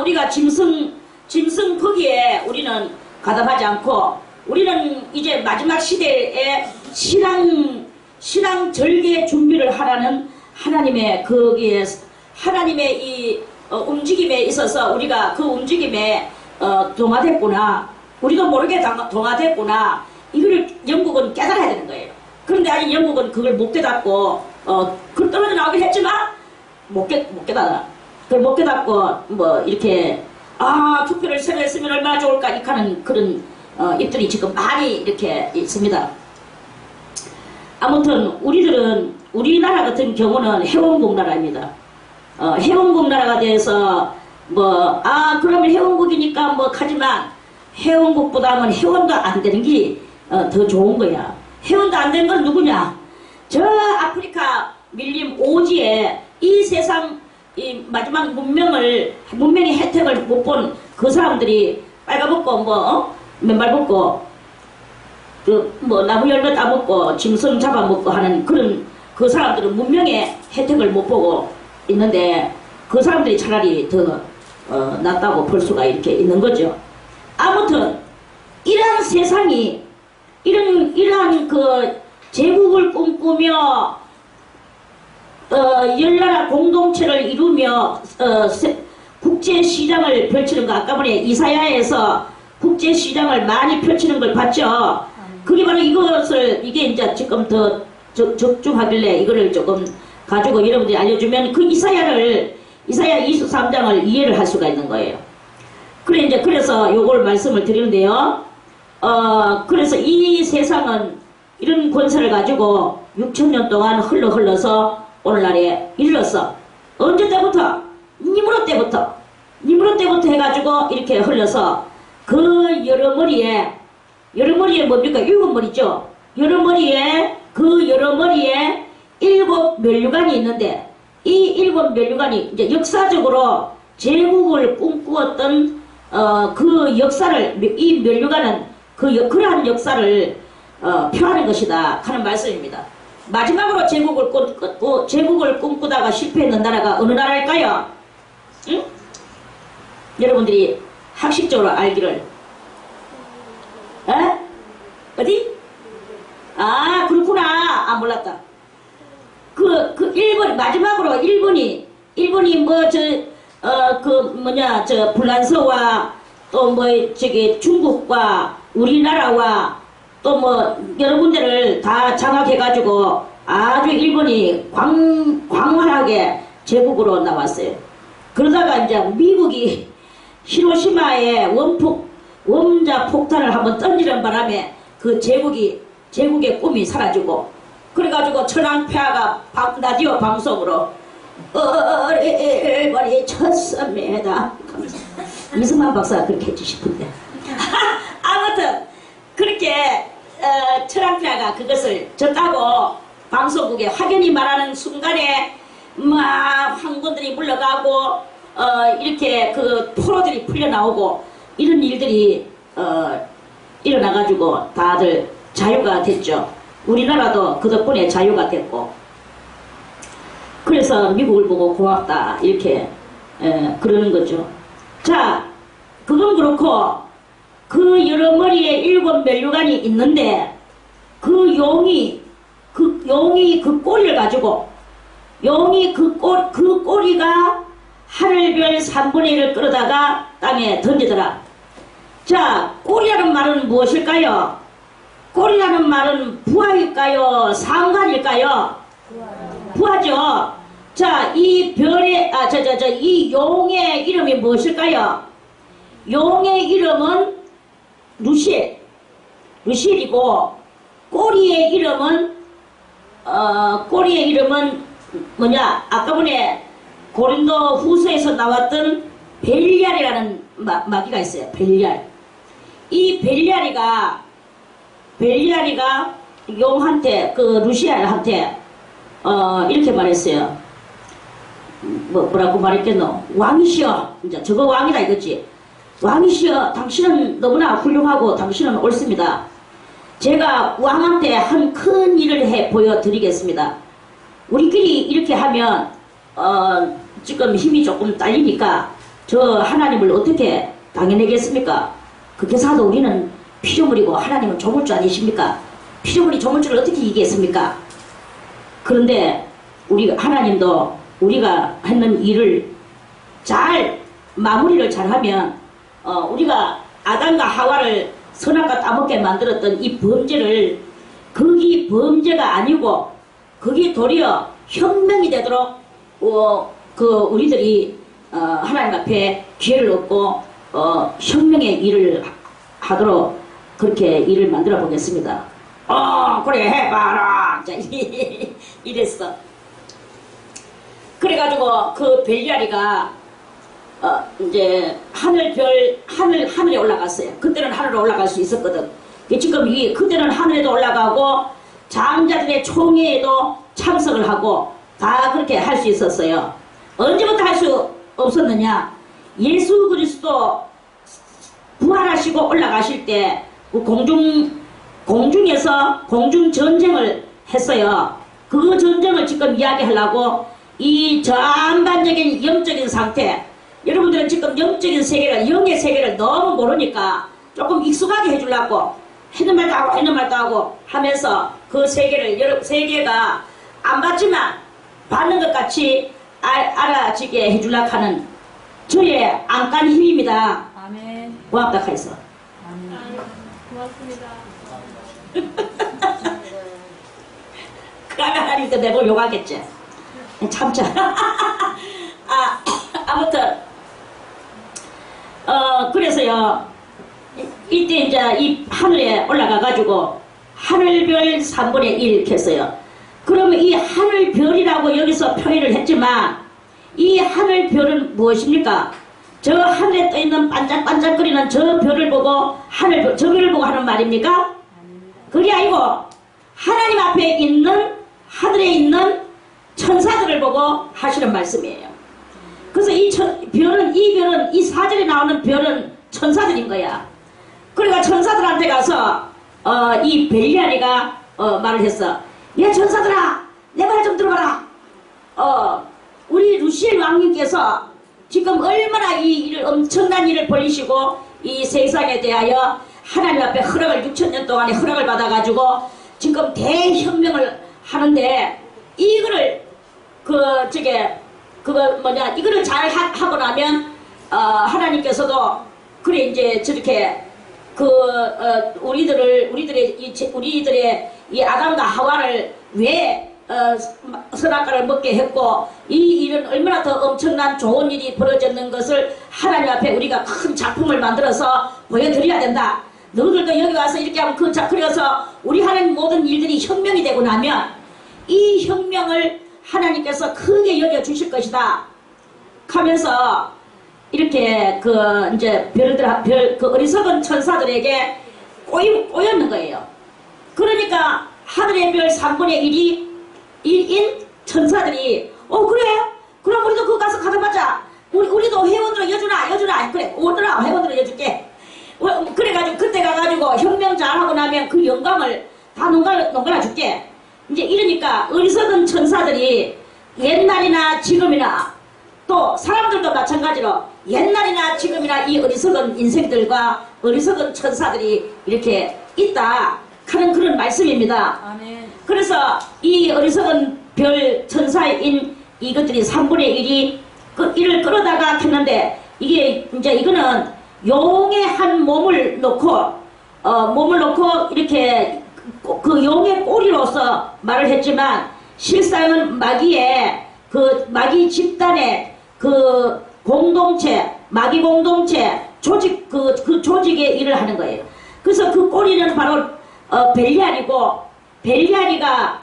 우리가 짐승 거기에 우리는 가담하지 않고 우리는 이제 마지막 시대에 신앙 절개 준비를 하라는 하나님의 거기에 하나님의 이 움직임에 있어서 우리가 그 움직임에 동화됐구나. 우리도 모르게 동화됐구나. 이거를 영국은 깨달아야 되는 거예요. 그런데 아직 영국은 그걸 못 깨닫고 그 떨어져 나오긴 했지만 못 깨달아. 그걸 못 깨닫고 뭐 이렇게 투표를 새로 했으면 얼마나 좋을까 이렇게 하는 그런 입들이 지금 많이 이렇게 있습니다. 아무튼 우리나라 같은 경우는 회원국 나라입니다. 회원국 나라가 돼서 그러면 회원국이니까 하지만 회원국보다는 회원도 안 되는 게 더 좋은 거야. 회원도 안 되는 건 누구냐? 저 아프리카 밀림 오지에 이 세상 이 마지막 문명의 혜택을 못 본 그 사람들이 빨가먹고 맨발 먹고 나무 열매 따먹고 짐승 잡아먹고 하는 그런 그 사람들은 문명의 혜택을 못 보고 있는데 그 사람들이 차라리 더 낫다고 볼 수가 이렇게 있는 거죠. 아무튼 이러한 세상이 이러한 그 제국을 꿈꾸며 열나라 공동체를 이루며 국제시장을 펼치는 거 아까 전에 이사야에서 국제시장을 많이 펼치는 걸 봤죠. 그게 바로 이게 이제 지금 더 적중하길래 이거를 조금 가지고 여러분들이 알려주면 그 이사야 23장을 이해를 할 수가 있는 거예요. 그래서 요걸 말씀을 드리는데요. 그래서 이 세상은 이런 권세를 가지고 6천년 동안 흘러서 오늘날에 이르렀어. 언제 때부터? 니무롯 때부터 해가지고 이렇게 흘러서 그 여러머리에 뭡니까? 일곱 머리죠. 여러머리에 일곱 면류관이 있는데 이 일곱 면류관이 이제 역사적으로 제국을 꿈꾸었던 그 역사를 이 면류관은 그러한 역사를 표하는 것이다 하는 말씀입니다. 마지막으로 제국을 꿈꾸다가 실패했는 나라가 어느 나라일까요? 응? 여러분들이 학식적으로 알기를 어디? 아 그렇구나. 몰랐다. 일본 마지막으로 일본이 불란서와 또 중국과 우리나라와 또 여러 군데를 다 장악해가지고 아주 일본이 광활하게 제국으로 나왔어요. 그러다가 이제 미국이 히로시마에 원자 폭탄을 한번 던지는 바람에 그 제국의 꿈이 사라지고 그래가지고 천황폐하가 라디오 방송으로 일본이 쳤습니다. 이승만 박사가 그렇게 했지 싶은데 아무튼 그렇게 천황폐하가 그것을 졌다고 방송국에 확연히 말하는 순간에 막 황군들이 물러가고 이렇게 그 포로들이 풀려나오고 이런 일들이 일어나가지고 다들 자유가 됐죠. 우리나라도 그 덕분에 자유가 됐고 그래서 미국을 보고 고맙다 이렇게 그러는 거죠. 자, 그건 그렇고 그 여러 머리에 일곱 면류관이 있는데 그 용이 그 꼬리를 가지고 그 꼬리가 하늘별 3분의 1을 끌어다가 땅에 던지더라. 자, 꼬리라는 말은 무엇일까요? 꼬리라는 말은 부하일까요? 상관일까요? 부하죠. 자, 이 별의 이 용의 이름이 무엇일까요? 용의 이름은 루시엘이고 꼬리의 이름은 뭐냐? 아까 전에 고린도 후서에서 나왔던 벨리알이라는 마귀가 있어요. 벨리알. 이 벨리알이가 용한테 루시알한테 이렇게 말했어요. 뭐라고 말했겠노? 왕이시여, 이제 저거 왕이다 이거지. 왕이시여, 당신은 너무나 훌륭하고 당신은 옳습니다. 제가 왕한테 한 큰 일을 해 보여드리겠습니다. 우리끼리 이렇게 하면 지금 힘이 조금 딸리니까 저 하나님을 어떻게 당해내겠습니까? 그렇게사도 우리는 피조물이고 하나님은 조물주 아니십니까? 피조물이 조물주를 어떻게 이기겠습니까? 그런데 하나님도 우리가 하는 일을 잘 마무리를 잘하면 우리가 아담과 하와를 선악과 따먹게 만들었던 이 범죄를 그게 범죄가 아니고 그게 도리어 혁명이 되도록 우리들이 하나님 앞에 기회를 얻고 혁명의 일을 하도록 그렇게 일을 만들어 보겠습니다. 그래 해봐라. 자, 이랬어. 그래가지고 그 벨리알이가 이제 하늘에 올라갔어요. 그때는 하늘에 올라갈 수 있었거든. 지금 그때는 하늘에도 올라가고 장자들의 총회에도 참석을 하고 다 그렇게 할 수 있었어요. 언제부터 할 수 없었느냐? 예수 그리스도 부활하시고 올라가실 때 공중에서 공중 전쟁을 했어요. 그 전쟁을 지금 이야기하려고 이 전반적인 영적인 상태, 여러분들은 지금 영적인 세계를, 영의 세계를 너무 모르니까 조금 익숙하게 해주려고 했는 말도 하고 하면서 그 세계를, 세계가 안 봤지만 받는 것 같이 알아지게 해주려고 하는 저의 안간 힘입니다. 아멘. 고맙다 하였어. 아멘. 고맙습니다. 그러면 하나님도 내고 욕하겠지. 참자. 아무튼 그래서요 이때 이제 이 하늘에 올라가 가지고 하늘별 3분의 1 했어요. 그러면 이 하늘별이라고 여기서 표현을 했지만 이 하늘별은 무엇입니까? 저 하늘에 떠 있는 반짝반짝거리는 저 별을 보고 하늘별, 저 별을 보고 하는 말입니까? 그게 아니고 하나님 앞에 있는 하늘에 있는 천사들을 보고 하시는 말씀이에요. 그래서 이 별은 이 사절에 나오는 별은 천사들인 거야. 그러니까 천사들한테 가서 이 벨리아리가 말을 했어. 야 천사들아, 내 말 좀 들어봐라. 우리 루시엘 왕님께서 지금 얼마나 이 일을 엄청난 일을 벌이시고 이 세상에 대하여 하나님 앞에 허락을 6,000년 동안에 허락을 받아가지고 지금 대혁명을 하는데 이거를 이거를 잘 하고 나면 하나님께서도 그래 이제 저렇게 우리들의 이 아담과 하와를 왜 선악과를 먹게 했고 이 일은 얼마나 더 엄청난 좋은 일이 벌어졌는 것을 하나님 앞에 우리가 큰 작품을 만들어서 보여드려야 된다. 너희들도 여기 와서 이렇게 하면 그래서 우리 하는 모든 일들이 혁명이 되고 나면 이 혁명을 하나님께서 크게 여겨주실 것이다 하면서 이렇게 이제 어리석은 천사들에게 꼬였는 거예요. 그러니까 하늘의 별 3분의 1인 천사들이 그래? 그럼 우리도 그거 가서 가져가자. 우리도 회원으로 여주라. 그래 오더라 회원으로 여줄게. 그래가지고 그때 가가지고 혁명 잘하고 나면 그 영광을 다 농갈아 줄게. 이제 이러니까 어리석은 천사들이 옛날이나 지금이나 또 사람들도 마찬가지로 옛날이나 지금이나 이 어리석은 인생들과 어리석은 천사들이 이렇게 있다 하는 그런 말씀입니다. 아멘. 그래서 이 어리석은 별 천사인 이것들이 3분의 1이 이를 끌어다가 했는데 이게 이제 이거는 용의 한 몸을 놓고 이렇게 그 용의 꼬리로서 말을 했지만 실상은 마귀 집단의 그 공동체, 마귀 공동체 조직 그 조직의 일을 하는 거예요. 그래서 그 꼬리는 바로 벨리알이고 벨리알이가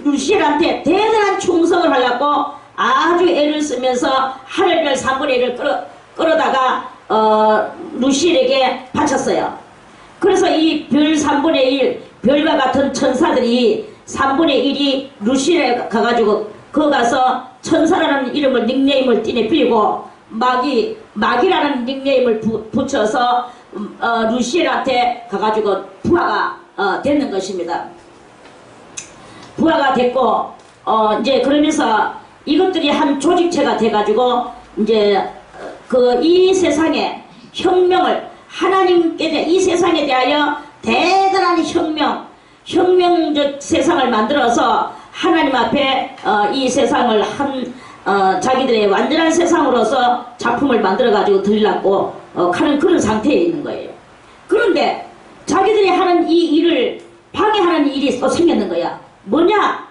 루시엘한테 대단한 충성을 하려고 아주 애를 쓰면서 하늘별 3분의 1을 끌어다가 루시엘에게 바쳤어요. 그래서 이 별 3분의 1 별과 같은 천사들이 3분의 1이 루시엘에 가가지고 거 가서 천사라는 이름을 닉네임을 띠내 빌리고 마귀라는 닉네임을 붙여서 루시엘한테 가가지고 부하가 됐는 것입니다. 부하가 됐고 이제 그러면서 이것들이 한 조직체가 돼가지고 이제 이 세상의 혁명을 하나님께 이 세상에 대하여 대단한 혁명적 세상을 만들어서 하나님 앞에 이 세상을 자기들의 완전한 세상으로서 작품을 만들어가지고 드리려고 하는 그런 상태에 있는 거예요. 그런데 자기들이 하는 이 일을 방해하는 일이 또 생겼는 거야. 뭐냐?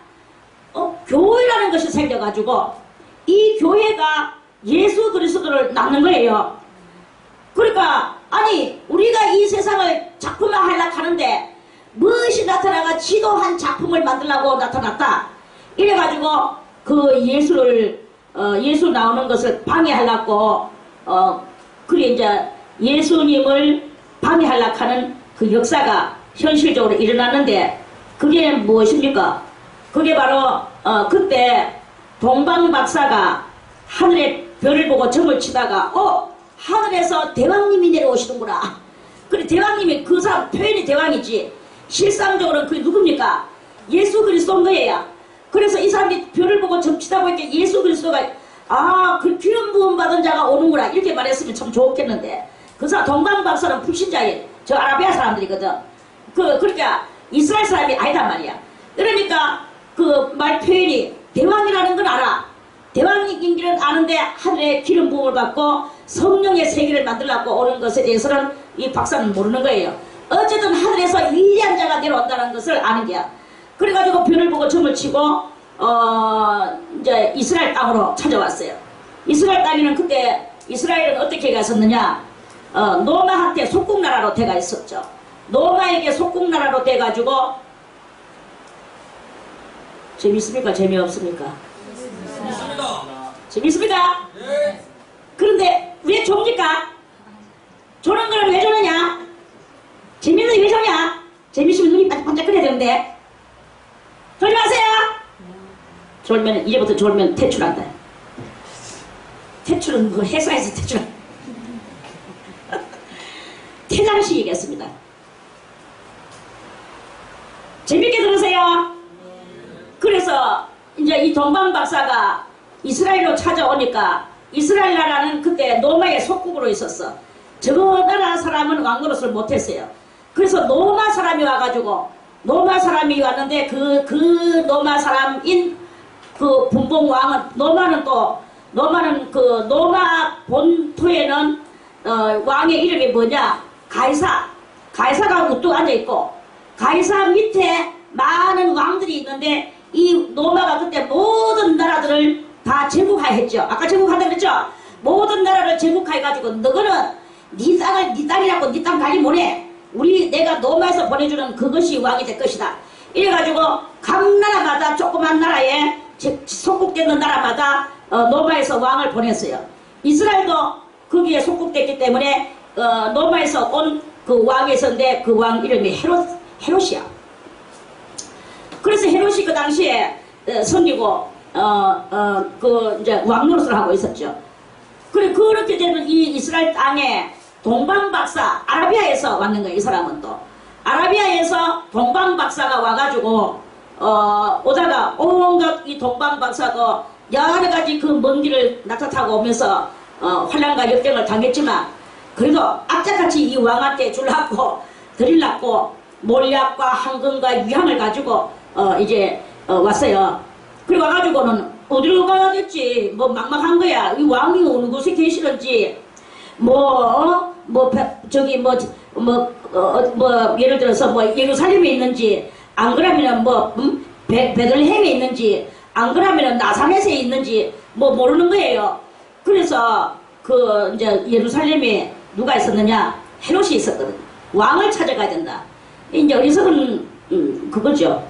교회라는 것이 생겨가지고 이 교회가 예수 그리스도를 낳는 거예요. 그러니까 아니 우리가 이 세상을 작품화하려고 하는데 무엇이 나타나가 지도한 작품을 만들려고 나타났다. 이래가지고 그 예수 나오는 것을 방해하려고 그게 이제 예수님을 방해하려고 하는 그 역사가 현실적으로 일어났는데 그게 무엇입니까? 그게 바로 그때 동방 박사가 하늘에 별을 보고 점을 치다가 하늘에서 대왕님이 내려오시는구나. 그래 대왕님이 그 사람 표현이 대왕이지 실상적으로는 그게 누굽니까? 예수 그리스도인 거예요. 그래서 이 사람이 별을 보고 점 치다 보니까 예수 그리스도가 그 기름 부음 받은 자가 오는구나 이렇게 말했으면 참 좋겠는데 그 사람 동방 박사는 불신자예요. 저 아라비아 사람들이거든. 그러니까 이스라엘 사람이 아니단 말이야. 그러니까 그 말 표현이 대왕이라는 건 알아. 대왕인 길은 아는데 하늘에 기름 부음을 받고 성령의 세계를 만들려고 오는 것에 대해서는 이 박사는 모르는 거예요. 어쨌든 하늘에서 위대한 자가 내려온다는 것을 아는 게야. 그래가지고 별을 보고 점을 치고 이제 이스라엘 땅으로 찾아왔어요. 이스라엘 땅에는 그때 이스라엘은 어떻게 갔었느냐? 노마한테 속국나라로 돼가 있었죠. 노마에게 속국나라로 돼가지고 재밌습니까? 재미없습니까? 재밌습니까? 네. 그런데 왜 줍니까? 저런 거를 왜 저러냐? 재밌는 왜 저냐? 재밌으면 눈이 반짝반짝거려야 되는데 졸지 마세요. 졸면 이제부터 졸면 퇴출한다. 퇴출은 그 회사에서 퇴출한다. 퇴장시키겠습니다. 재밌게 들으세요. 그래서 이제 이 동방 박사가 이스라엘로 찾아오니까 이스라엘 나라는 그때 노마의 속국으로 있었어. 저 나라 사람은 왕노릇을 못했어요. 그래서 노마 사람이 와가지고 노마 사람이 왔는데 그 노마 사람인 그 분봉 왕은 노마는 그 노마 본토에는 왕의 이름이 뭐냐? 가이사가 우뚝 앉아있고 가이사 밑에 많은 왕들이 있는데 이 노마가 그때 모든 나라들을 다 제국화했죠. 아까 제국한다 그랬죠? 모든 나라를 제국화해가지고 너거는 네 땅이라고 네 땅 관리 못해. 내가 노마에서 보내주는 그것이 왕이 될 것이다. 이래가지고 각 나라마다 조그만 나라에 속국되는 나라마다 노마에서 왕을 보냈어요. 이스라엘도 거기에 속국됐기 때문에 노마에서 온 그 왕이 있었는데 그 왕 이름이 헤롯이야. 그래서 헤롯이 그 당시에 섬기고 그 이제 왕노릇을 하고 있었죠. 그렇게 되는 이 이스라엘 땅에 동방박사 아라비아에서 왔는 거예요. 이 사람은 또 아라비아에서 동방박사가 와가지고 오다가 온갖 이 동방박사가 여러 가지 그 먼 길을 낙타타고 오면서 환란과 역경을 당했지만 그래도 악착같이 이 왕한테 줄라고 드릴라고 몰약과 황금과 유향을 가지고 이제 왔어요. 그리고 와가지고는 어디로 가야 될지 뭐 막막한 거야. 이 왕이 어느 곳에 계시는지 예를 들어서 뭐 예루살렘에 있는지 안 그러면은 베들레헴에 있는지 안 그러면은 나사렛에 있는지 모르는 거예요. 그래서 그 이제 예루살렘에 누가 있었느냐? 헤롯이 있었거든. 왕을 찾아가야 된다. 이제 어리석은 그거죠.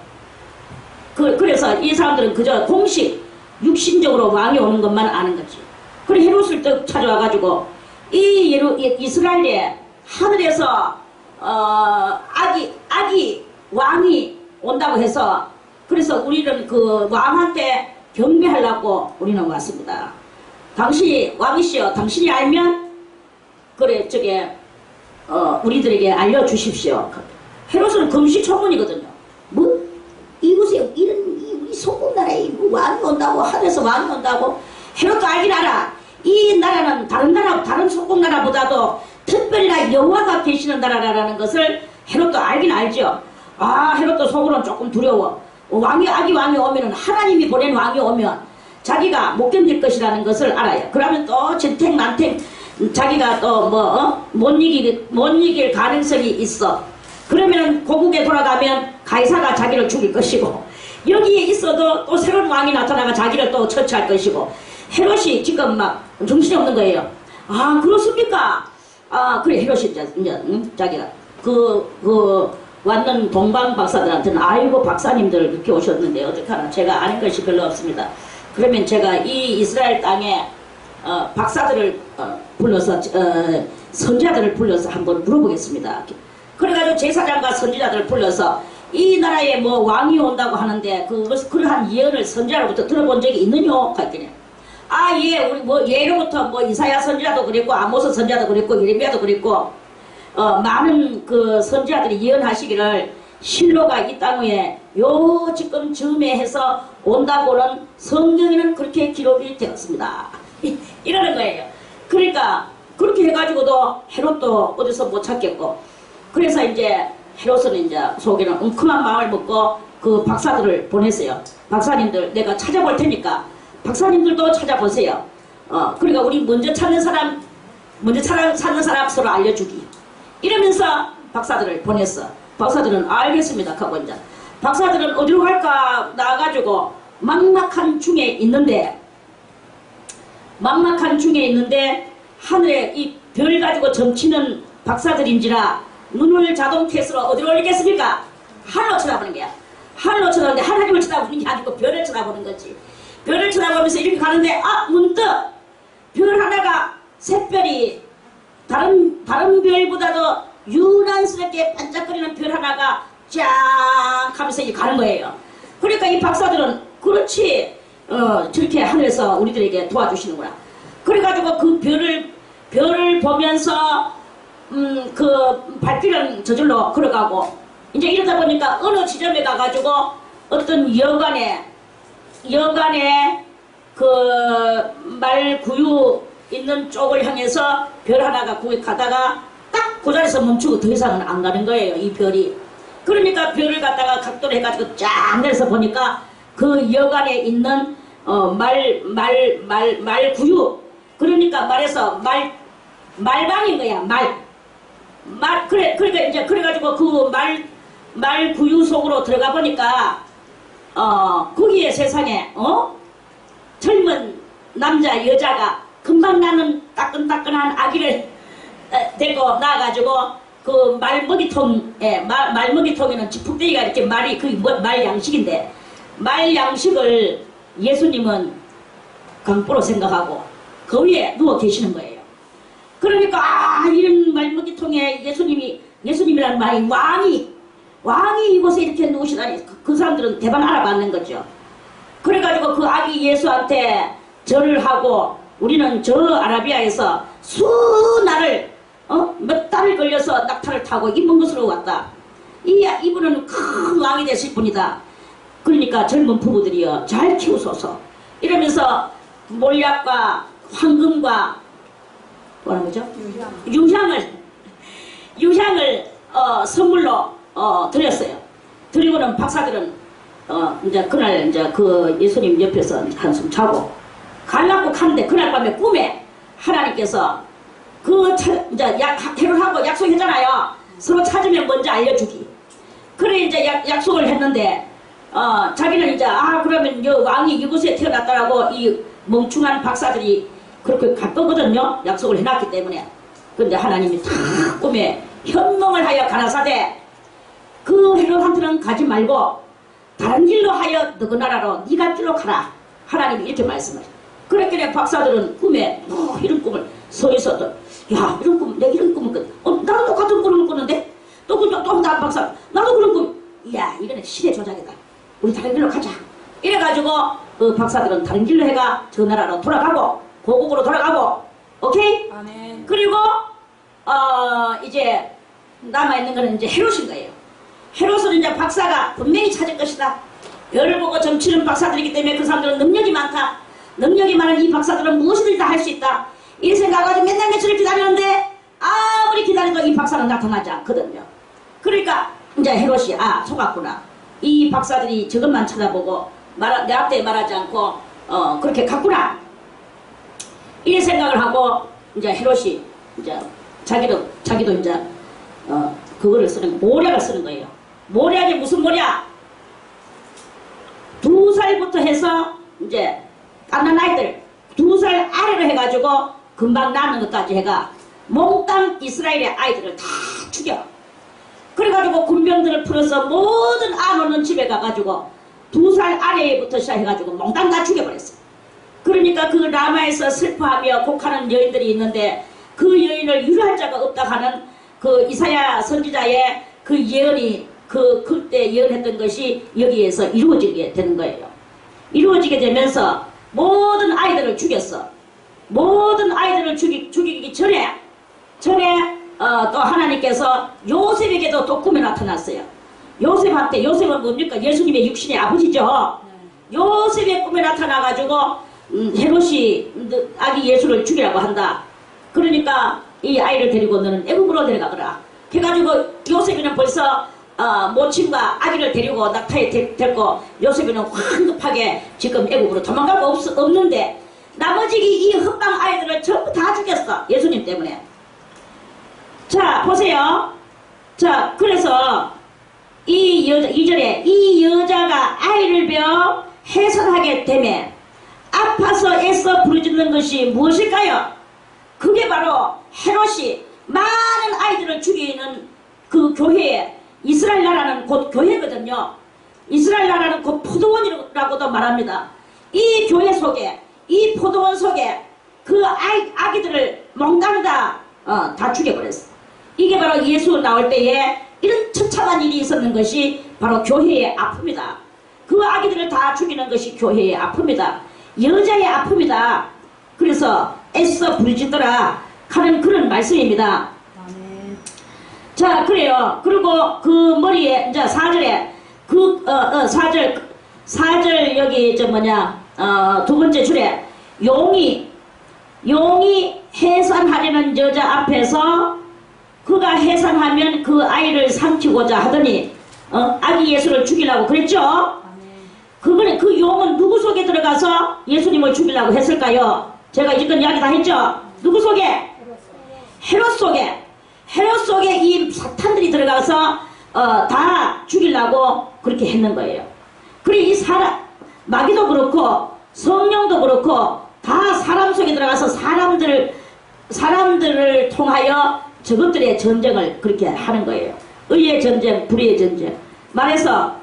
그래서 이 사람들은 그저 공식 육신적으로 왕이 오는 것만 아는 거지. 그래 헤롯을 또 찾아와가지고 이스라엘에 하늘에서 아기 왕이 온다고 해서 그래서 우리는 그 왕한테 경배하려고 우리는 왔습니다. 당신이 왕이시여 당신이 알면 그래 우리들에게 알려주십시오. 헤롯은 금시초문이거든요. 이곳에 우리 소국나라에 왕이 온다고 하늘에서 왕이 온다고 헤롯도 알긴 알아. 이 나라는 다른 소국나라보다도 특별히 여호와가 계시는 나라라는 것을 헤롯도 알긴 알죠. 헤롯도 속으로는 조금 두려워. 아기 왕이 오면은 하나님이 보낸 왕이 오면 자기가 못 견딜 것이라는 것을 알아요. 그러면 또 전택난택 자기가 또 못 이길 가능성이 있어. 그러면 고국에 돌아가면 가이사가 자기를 죽일 것이고 여기에 있어도 또 새로운 왕이 나타나가 자기를 또 처치할 것이고 헤롯이 지금 막 정신이 없는 거예요. 그렇습니까? 그래 헤롯이 이제 자기가 왔는 동방 박사들한테는 아이고 박사님들 그렇게 오셨는데 어떡하나 제가 아는 것이 별로 없습니다. 그러면 제가 이 이스라엘 땅에 박사들을 불러서 선지자들을 불러서 한번 물어보겠습니다. 그래가지고 제사장과 선지자들을 불러서 이 나라에 왕이 온다고 하는데 그러한 예언을 선지자로부터 들어본 적이 있느냐? 했더니 예, 우리 예로부터 이사야 선지자도 그랬고 아모스 선지자도 그랬고 예레미야도 그랬고 많은 그 선지자들이 예언하시기를 실로가 이 땅 위에 지금 즈음에 해서 온다고는 성경에는 그렇게 기록이 되었습니다. 이러는 거예요. 그러니까 그렇게 해가지고도 헤롯도 어디서 못 찾겠고 그래서 이제 헤롯은 이제 속에는 웅큼한 마음을 먹고 그 박사들을 보냈어요. 박사님들 내가 찾아볼 테니까 박사님들도 찾아보세요. 그러니까 우리 먼저 찾는 사람 서로 알려주기. 이러면서 박사들을 보냈어. 박사들은 알겠습니다 하고 이제 박사들은 어디로 갈까 나가지고 막막한 중에 있는데 막막한 중에 있는데 하늘에 이 별 가지고 점치는 박사들인지라 눈을 자동 켓으로 어디로 올리겠습니까? 하늘로 쳐다보는 거야. 하늘로 쳐다보는데 하나님을 쳐다보는 게 아니고 별을 쳐다보는 거지. 별을 쳐다보면서 이렇게 가는데 문득 별 하나가 샛별이 다른 별보다도 유난스럽게 반짝거리는 별 하나가 쫙 하면서 이제 가는 거예요. 그러니까 이 박사들은 그렇지 저렇게 하늘에서 우리들에게 도와주시는구나. 그래가지고 그 별을 보면서 그 발길은 저절로 걸어가고 이제 이러다 보니까 어느 지점에 가가지고 어떤 여관에 그 말구유 있는 쪽을 향해서 별 하나가 거기 가다가 딱 그 자리에서 멈추고 더 이상은 안 가는 거예요, 이 별이. 그러니까 별을 갖다가 각도를 해가지고 쫙 내려서 보니까 그 여관에 있는 말구유, 그러니까 말해서 말방인 거야. 그러니까 이제 그래가지고 그 말구유 속으로 들어가 보니까 거기에 세상에 젊은 남자 여자가 금방 나는 따끈따끈한 아기를 데리고 나와가지고 그 말먹이통에는 지풍대기가 이렇게 말이 그 말 양식인데 말 양식을 예수님은 강보로 생각하고 그 위에 누워 계시는 거예요. 그러니까 이런 말먹이통에 예수님이라는 말이 왕이 이곳에 이렇게 누우시다니 그 사람들은 대반 알아봤는 거죠. 그래가지고 그 아기 예수한테 절을 하고 우리는 저 아라비아에서 수날을 몇 달을 걸려서 낙타를 타고 이 먼 곳으로 왔다. 이분은 큰 왕이 되실 분이다. 그러니까 젊은 부부들이여 잘 키우소서 이러면서 몰약과 황금과 뭐라는 거죠? 유향을 선물로 드렸어요. 드리고는 박사들은 이제 그날 이제 그 예수님 옆에서 한숨 자고 가려고 하는데 그날 밤에 꿈에 하나님께서 이제 헤롯하고 약속했잖아요. 서로 찾으면 먼저 알려주기. 그래 이제 약속을 했는데 자기는 이제 그러면 왕이 이곳에 태어났다라고 이 멍충한 박사들이 그렇게 갈 거거든요. 약속을 해놨기 때문에. 근데 하나님이 다 꿈에 현몽을 하여 가라사대 그 헤롯한테는 가지 말고 다른 길로 하여 너그 나라로 네가 길로 가라. 하나님이 이렇게 말씀하셔. 그랬길래 박사들은 꿈에 이런 꿈을 서 있어도 야 이런 꿈 내가 이런 꿈을 나도 똑같은 꿈을 꿨는데 또 다른 박사 나도 그런 꿈 이야 이거는 시대 조작이다. 우리 다른 길로 가자. 이래가지고 그 박사들은 다른 길로 해가 저 나라로 돌아가고 고국으로 돌아가고 오케이? 아멘. 그리고 이제 남아있는 거는 이제 헤롯인 거예요. 헤롯은 이제 박사가 분명히 찾을 것이다. 별을 보고 점치는 박사들이기 때문에 그 사람들은 능력이 많다. 능력이 많은 이 박사들은 무엇이든 다 할 수 있다. 이 생각가지고 맨날 며칠을 기다리는데 아무리 기다려도 이 박사는 나타나지 않거든요. 그러니까 이제 헤롯이 속았구나. 이 박사들이 저것만 쳐다보고 내 앞에 말하지 않고 그렇게 갔구나. 이 생각을 하고 이제 헤롯이 이제 자기도 이제 그거를 모략을 쓰는 거예요. 모략이 무슨 모략? 2살부터 해서 이제 깐난 아이들 2살 아래로 해가지고 금방 낳는 것까지 해가 몽땅 이스라엘의 아이들을 다 죽여. 그래가지고 군병들을 풀어서 모든 안 오는 집에 가가지고 2살 아래부터 시작해가지고 몽땅 다 죽여버렸어요. 그러니까 그 라마에서 슬퍼하며 곡하는 여인들이 있는데 그 여인을 유료할 자가 없다 하는 그 이사야 선지자의 그 예언이 그때 예언했던 것이 여기에서 이루어지게 되는 거예요. 이루어지게 되면서 모든 아이들을 죽였어. 모든 아이들을 죽이기 전에 또 하나님께서 요셉에게도 또 꿈에 나타났어요. 요셉은 뭡니까? 예수님의 육신의 아버지죠. 요셉의 꿈에 나타나가지고 헤롯이 아기 예수를 죽이라고 한다. 그러니까 이 아이를 데리고 너는 애굽으로 데려가거라. 해가지고 요셉이는 벌써 모친과 아기를 데리고 낙타에 데리고 요셉이는 황급하게 지금 애국으로 도망가고 없는데 나머지 이 흑방 아이들을 전부 다 죽였어. 예수님 때문에. 자 보세요. 자 그래서 이절에 이 여자가 아이를 배워 해산하게 되면 아파서 애써 부르짖는 것이 무엇일까요? 그게 바로 헤롯이 많은 아이들을 죽이는 그 교회에, 이스라엘 나라는 곧 교회거든요. 이스라엘 나라는 곧 포도원이라고도 말합니다. 이 교회 속에, 이 포도원 속에 그 아기들을 몽땅 다 죽여버렸어. 이게 바로 예수 나올 때에 이런 처참한 일이 있었는 것이 바로 교회의 아픔이다. 그 아기들을 다 죽이는 것이 교회의 아픔이다. 여자의 아픔이다. 그래서 애써 부르짖더라 하는 그런 말씀입니다. 아멘. 자, 그래요. 그리고 그 머리에 이제 4절에 4절 여기 두 번째 줄에 용이 해산하려는 여자 앞에서 그가 해산하면 그 아이를 삼키고자 하더니 아기 예수를 죽이려고 그랬죠. 아멘. 그 용은 누구 속에 들어가서 예수님을 죽이려고 했을까요? 제가 이제껏 이야기 다 했죠. 누구 속에? 헤롯 속에 이 사탄들이 들어가서 다 죽이려고 그렇게 했는 거예요. 그리고 이 마귀도 그렇고 성령도 그렇고 다 사람 속에 들어가서 사람들을 통하여 저것들의 전쟁을 그렇게 하는 거예요. 의의 전쟁, 불의의 전쟁. 말해서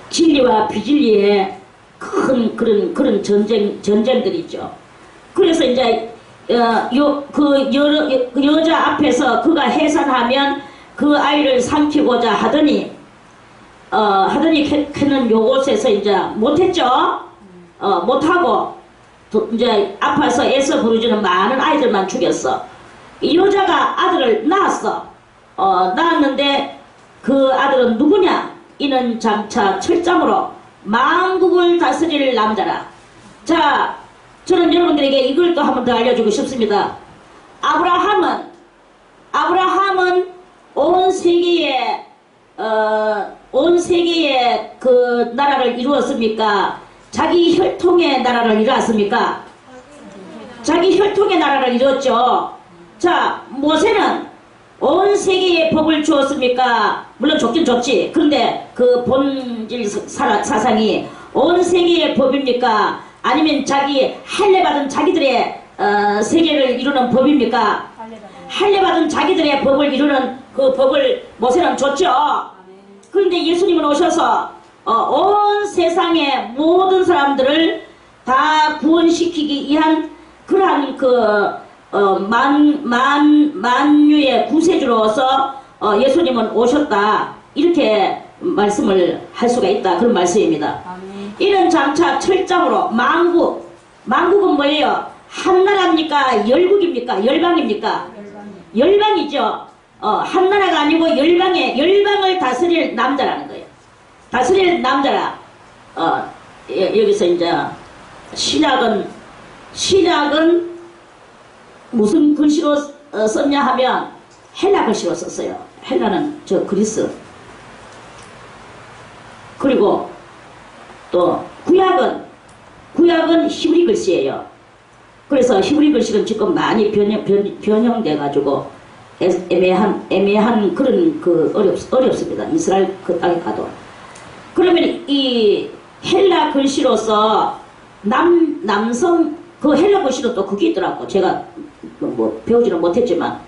진리와 비진리의 큰 그런 전쟁들이 있죠. 그래서 이제 그 여자 앞에서 그가 해산하면 그 아이를 삼키고자 하더니 걔는 요곳에서 이제 못했죠. 못하고 이제 아파서 애써 부르짖는 많은 아이들만 죽였어. 이 여자가 아들을 낳았어. 낳았는데 그 아들은 누구냐? 이는 장차 철장으로 만국을 다스릴 남자라. 자, 저는 여러분들에게 이걸 또 한 번 더 알려주고 싶습니다. 아브라함은 온 세계에 그 나라를 이루었습니까? 자기 혈통의 나라를 이루었습니까? 자기 혈통의 나라를 이루었죠. 자, 모세는 온 세계에 법을 주었습니까? 물론 줬긴 줬지. 그런데 그 본질 사상이 온 세계의 법입니까? 아니면 자기 할례받은 자기들의 세계를 이루는 법입니까? 할례받은 자기들의 법을 이루는 그 법을 모세는 줬죠. 그런데 예수님은 오셔서 온 세상의 모든 사람들을 다 구원시키기 위한 그러한 만유의 구세주로서 예수님은 오셨다. 이렇게 말씀을 할 수가 있다. 그런 말씀입니다. 아멘. 이런 장차 철장으로 만국은 뭐예요? 한나라입니까? 열국입니까? 열방입니까? 열방이죠. 한나라가 아니고 열방을 다스릴 남자라는 거예요. 다스릴 남자라. 여기서 이제 신약은 무슨 글씨로 썼냐 하면 헬라 글씨로 썼어요. 헬라는 저 그리스. 그리고 또 구약은 히브리 글씨예요. 그래서 히브리 글씨는 지금 많이 변형돼 가지고 애매한 그런 어렵습니다. 이스라엘 그 땅에 가도. 그러면 이 헬라 글씨로서 남성 그 헬라 글씨도 또 그게 있더라고. 제가 뭐 배우지는 못했지만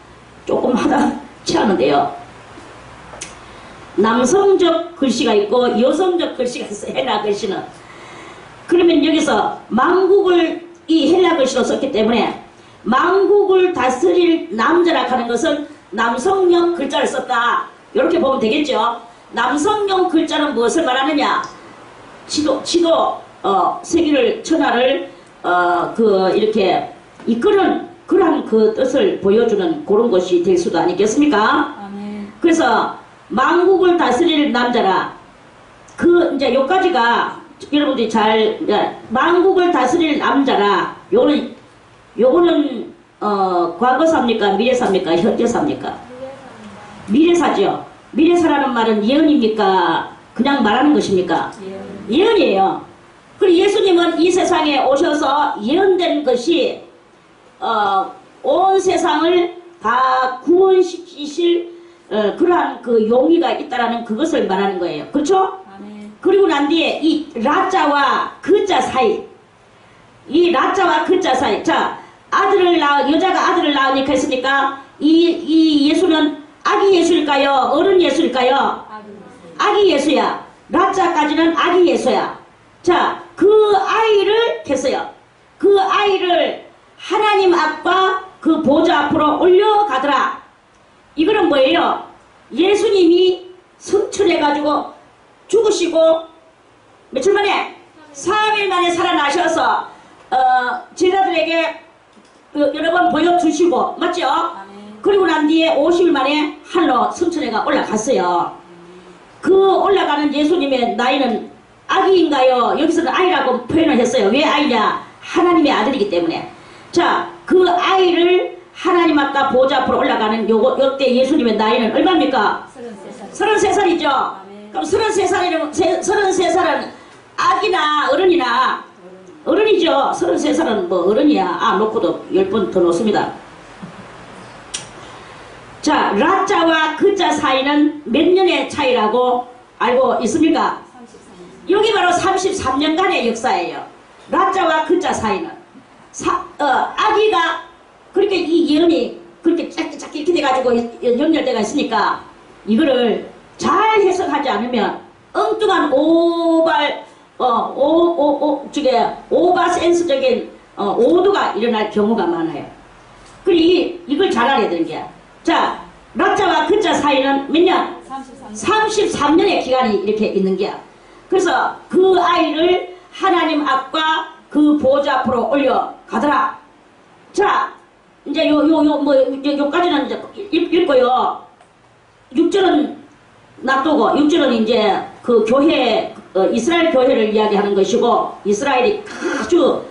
조금 하다 치하는데요. 남성적 글씨가 있고 여성적 글씨가 있어요. 헬라 글씨는. 그러면 여기서 만국을 이 헬라 글씨로 썼기 때문에 만국을 다스릴 남자라 하는 것은 남성형 글자를 썼다. 이렇게 보면 되겠죠. 남성형 글자는 무엇을 말하느냐? 세계를 천하를 이렇게 이끄는 그러한 그 뜻을 보여주는 그런 것이 될 수도 아니겠습니까? 아멘. 그래서 만국을 다스릴 남자라. 이제 요까지가 여러분들이 만국을 다스릴 남자라. 요거는 과거사입니까? 미래사입니까? 현재사입니까? 미래사죠. 미래사라는 말은 예언입니까? 그냥 말하는 것입니까? 예언이에요. 그리고 예수님은 이 세상에 오셔서 예언된 것이 온 세상을 다 구원시키실 그러한 그 용의가 있다라는 그것을 말하는 거예요. 그렇죠? 아멘. 그리고 난 뒤에 이 라자와 그자 사이, 이 라자와 그자 사이, 자 여자가 아들을 낳으니까 했으니까 이 예수는 아기 예수일까요? 어른 예수일까요? 아기 예수야. 라자까지는 아기 예수야. 자, 그 아이를 했어요. 그 아이를 하나님 앞과 그 보좌 앞으로 올려가더라. 이거는 뭐예요? 예수님이 성천해가지고 죽으시고 며칠 만에 3일 만에 살아나셔서 제자들에게 여러 번 보여주시고 맞죠? 아멘. 그리고 난 뒤에 50일 만에 하늘로 성천에가 올라갔어요. 그 올라가는 예수님의 나이는 아기인가요? 여기서는 아이라고 표현을 했어요. 왜 아이냐? 하나님의 아들이기 때문에. 자, 그 아이를 하나님 앞과 보좌 앞으로 올라가는 요때 예수님의 나이는 얼마입니까? 33살이죠? 아멘. 그럼 33살은 아기나 어른이나 어른이죠. 33살은 뭐 어른이야. 놓고도 10번 더 놓습니다. 자, 라자와 그자 사이는 몇 년의 차이라고 알고 있습니까? 33년. 여기 바로 33년간의 역사예요. 라자와 그자 사이는. 아기가 그렇게 이 예언이 그렇게 짧게 이렇게 돼가지고 연결돼가 있으니까 이거를 잘 해석하지 않으면 엉뚱한 오바센스적인 오도가 일어날 경우가 많아요. 그리고 이걸 잘 알아야 되는 게, 자, 라자와 그자 사이는 몇 년? 33년의 기간이 이렇게 있는 게야. 그래서 그 아이를 하나님 앞과 그 보좌 앞으로 올려가더라. 자, 이제 요까지는 이제 읽고요. 6절은 놔두고, 6절은 이제 그 교회, 이스라엘 교회를 이야기하는 것이고, 이스라엘이 아주,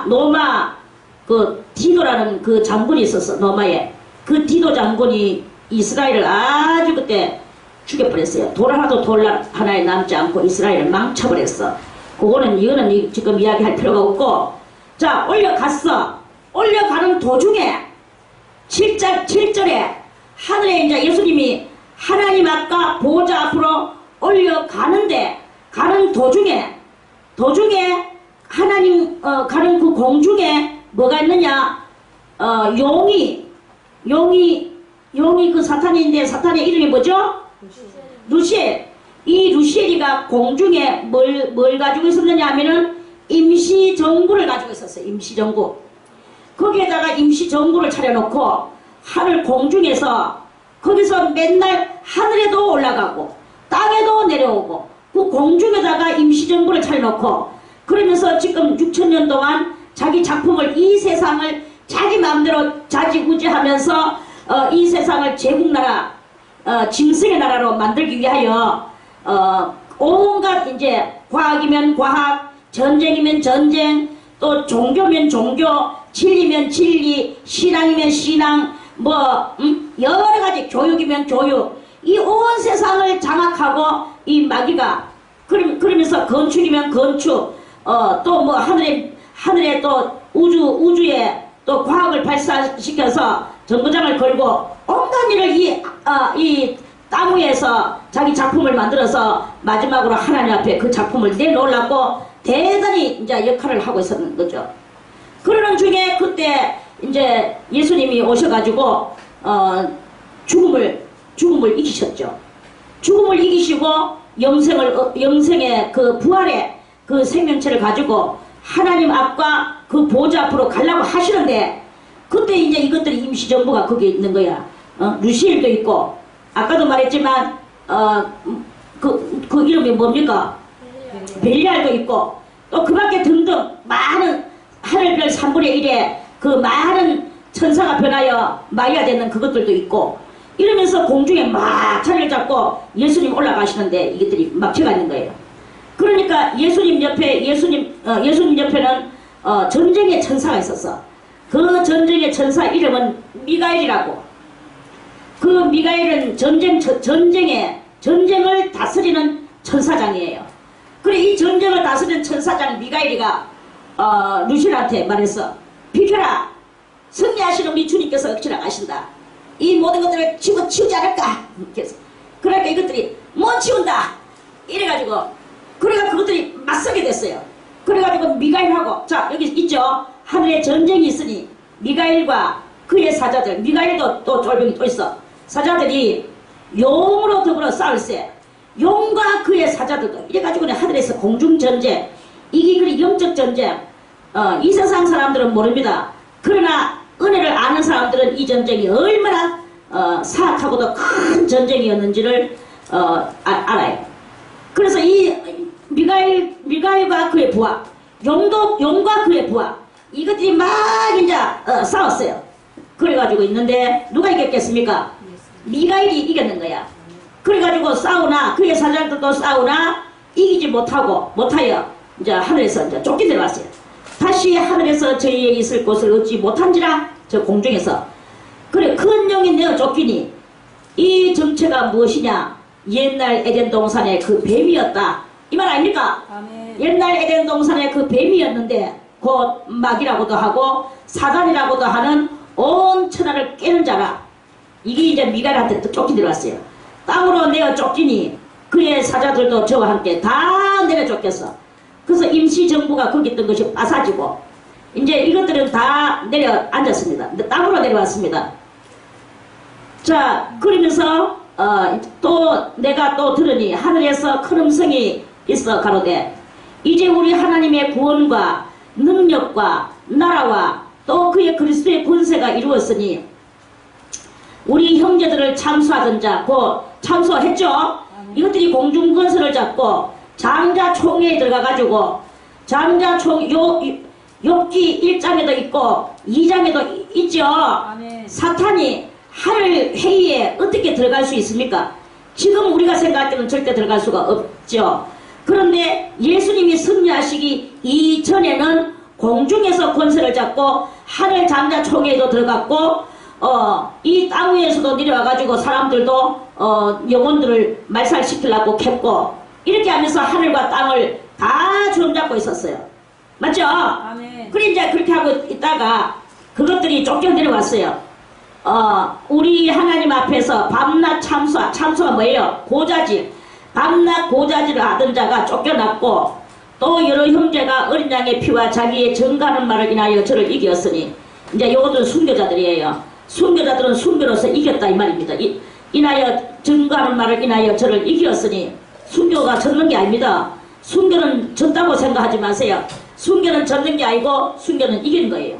노마, 그 디도라는 그 장군이 있었어. 노마에. 그 디도 장군이 이스라엘을 아주 그때 죽여버렸어요. 돌 하나도 돌 하나에 남지 않고 이스라엘을 망쳐버렸어. 이거는 지금 이야기할 필요가 없고, 자, 올려갔어. 올려가는 도중에 7절에 하늘에 이제 예수님이 하나님 앞과 보좌 앞으로 올려가는데, 가는 도중에 하나님 가는 그 공중에 뭐가 있느냐? 용이 그 사탄인데, 사탄의 이름이 뭐죠? 루시엘. 이 루시엘이가 공중에 뭘 가지고 있었느냐 하면은 임시정부를 가지고 있었어요. 임시정부. 거기에다가 임시정부를 차려놓고 하늘 공중에서 거기서 맨날 하늘에도 올라가고 땅에도 내려오고 그 공중에다가 임시정부를 차려놓고 그러면서 지금 6천년 동안 자기 작품을, 이 세상을 자기 마음대로 자지우지하면서 이 세상을 제국나라, 짐승의 나라로 만들기 위하여 온갖 이제 과학이면 과학, 전쟁이면 전쟁, 또 종교면 종교, 진리면 진리, 신앙이면 신앙, 여러 가지 교육이면 교육, 이 온 세상을 장악하고 이 마귀가 그러면서 건축이면 건축, 또 뭐 하늘에 또 우주에 또 과학을 발사시켜서 정거장을 걸고 온갖 일을 이 땅 위에서 자기 작품을 만들어서 마지막으로 하나님 앞에 그 작품을 내놓으려고 대단히 이제 역할을 하고 있었는 거죠. 그러는 중에 그때 이제 예수님이 오셔가지고 죽음을 이기셨죠. 죽음을 이기시고 영생의 그 부활의 그 생명체를 가지고 하나님 앞과 그 보좌 앞으로 가려고 하시는데, 그때 이제 이것들이 임시정부가 거기에 있는 거야. 루시엘도 있고, 아까도 말했지만 그 이름이 뭡니까? 벨리알도 있고, 또 그 밖에 등등 많은 하늘별 3분의 1의 그 많은 천사가 변하여 마귀가 되는 그것들도 있고, 이러면서 공중에 막 자리를 잡고 예수님 올라가시는데 이것들이 막혀가 있는 거예요. 그러니까 예수님 옆에는 전쟁의 천사가 있었어. 그 전쟁의 천사 이름은 미가엘이라고. 그 미가엘은 전쟁을 다스리는 천사장이에요. 그래, 이 전쟁을 다스리는 천사장 미가엘이가 루시엘한테 말했어. 비켜라. 승리하시는 우리 주님께서 지나가신다. 이 모든 것들을 치우지 않을까? 그러니까 이것들이 못 치운다. 이래가지고 그래가 그것들이 맞서게 됐어요. 그래가지고 미가일하고 자 여기 있죠. 하늘에 전쟁이 있으니 미가일과 그의 사자들, 미가일도 또 쫄병이 또 있어. 사자들이 용으로 더불어 싸울세. 용과 그의 사자들도 이래가지고 하늘에서 공중전쟁, 이게 그리 영적 전쟁. 이 세상 사람들은 모릅니다. 그러나 은혜를 아는 사람들은 이 전쟁이 얼마나 사악하고도 큰 전쟁이었는지를 알아요. 그래서 이 미가일과 그의 부하, 용과 그의 부하, 이것들이 막 이제 싸웠어요. 그래가지고 있는데 누가 이겼겠습니까? 미가일이 이겼는 거야. 그래가지고 싸우나 그의 사자들도 싸우나 이기지 못하여 이제 하늘에서 이제 쫓겨 내려왔어요. 다시 하늘에서 저희의 있을 곳을 얻지 못한지라 저 공중에서 그래 큰 영이 내어 쫓기니 이 정체가 무엇이냐? 옛날 에덴 동산의 그 뱀이었다. 이 말 아닙니까? 아멘. 옛날 에덴 동산의 그 뱀이었는데 곧 마귀라고도 하고 사단이라고도 하는 온 천하를 깨는 자라. 이게 이제 미가일한테 쫓기 들어왔어요. 땅으로 내어 쫓기니 그의 사자들도 저와 함께 다 내려 쫓겼어. 그래서 임시정부가 거기 있던 것이 빠사지고 이제 이것들은 다 내려 앉았습니다. 땅으로 내려왔습니다. 자 그러면서 또 내가 또 들으니 하늘에서 큰 음성이 있어 가로되 이제 우리 하나님의 구원과 능력과 나라와 또 그의 그리스도의 권세가 이루었으니 우리 형제들을 참수하던 자 곧 참수했죠. 이것들이 공중권세를 잡고 장자총회에 들어가가지고 장자총 욥기 1장에도 있고 2장에도 있죠. 아멘. 사탄이 하늘 회의에 어떻게 들어갈 수 있습니까? 지금 우리가 생각할 때는 절대 들어갈 수가 없죠. 그런데 예수님이 승리하시기 이전에는 공중에서 권세를 잡고 하늘 장자총회에도 들어갔고 이 땅 위에서도 내려와가지고 사람들도 영혼들을 말살시키려고 캤고 이렇게 하면서 하늘과 땅을 다 주름잡고 있었어요. 맞죠? 아멘. 그래 이제 그렇게 하고 있다가 그것들이 쫓겨 내려왔어요. 우리 하나님 앞에서 밤낮 참수가 뭐예요? 고자질. 밤낮 고자질을 하던 자가 쫓겨났고 또 여러 형제가 어린 양의 피와 자기의 정가는 말을 인하여 저를 이겼으니 이제 요것들은 순교자들이에요. 순교자들은 순교로서 이겼다 이 말입니다. 인하여 증거하는 말을 인하여 저를 이겼으니 순교가 졌는 게 아닙니다. 순교는 졌다고 생각하지 마세요. 순교는 졌는 게 아니고 순교는 이긴 거예요.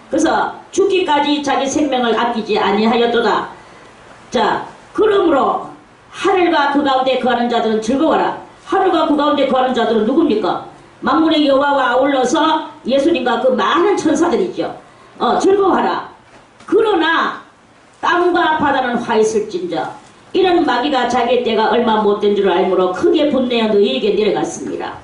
그래서 죽기까지 자기 생명을 아끼지 아니하였도다. 자 그러므로 하늘과 그 가운데 거하는 자들은 즐거워라. 하늘과 그 가운데 거하는 자들은 누굽니까? 만군의 여호와와 아울러서 예수님과 그 많은 천사들이죠. 즐거워하라. 그러나 땅과 바다는 화 있을진저 이런 마귀가 자기 때가 얼마 못된 줄 알므로 크게 분내어 너희에게 내려갔습니다.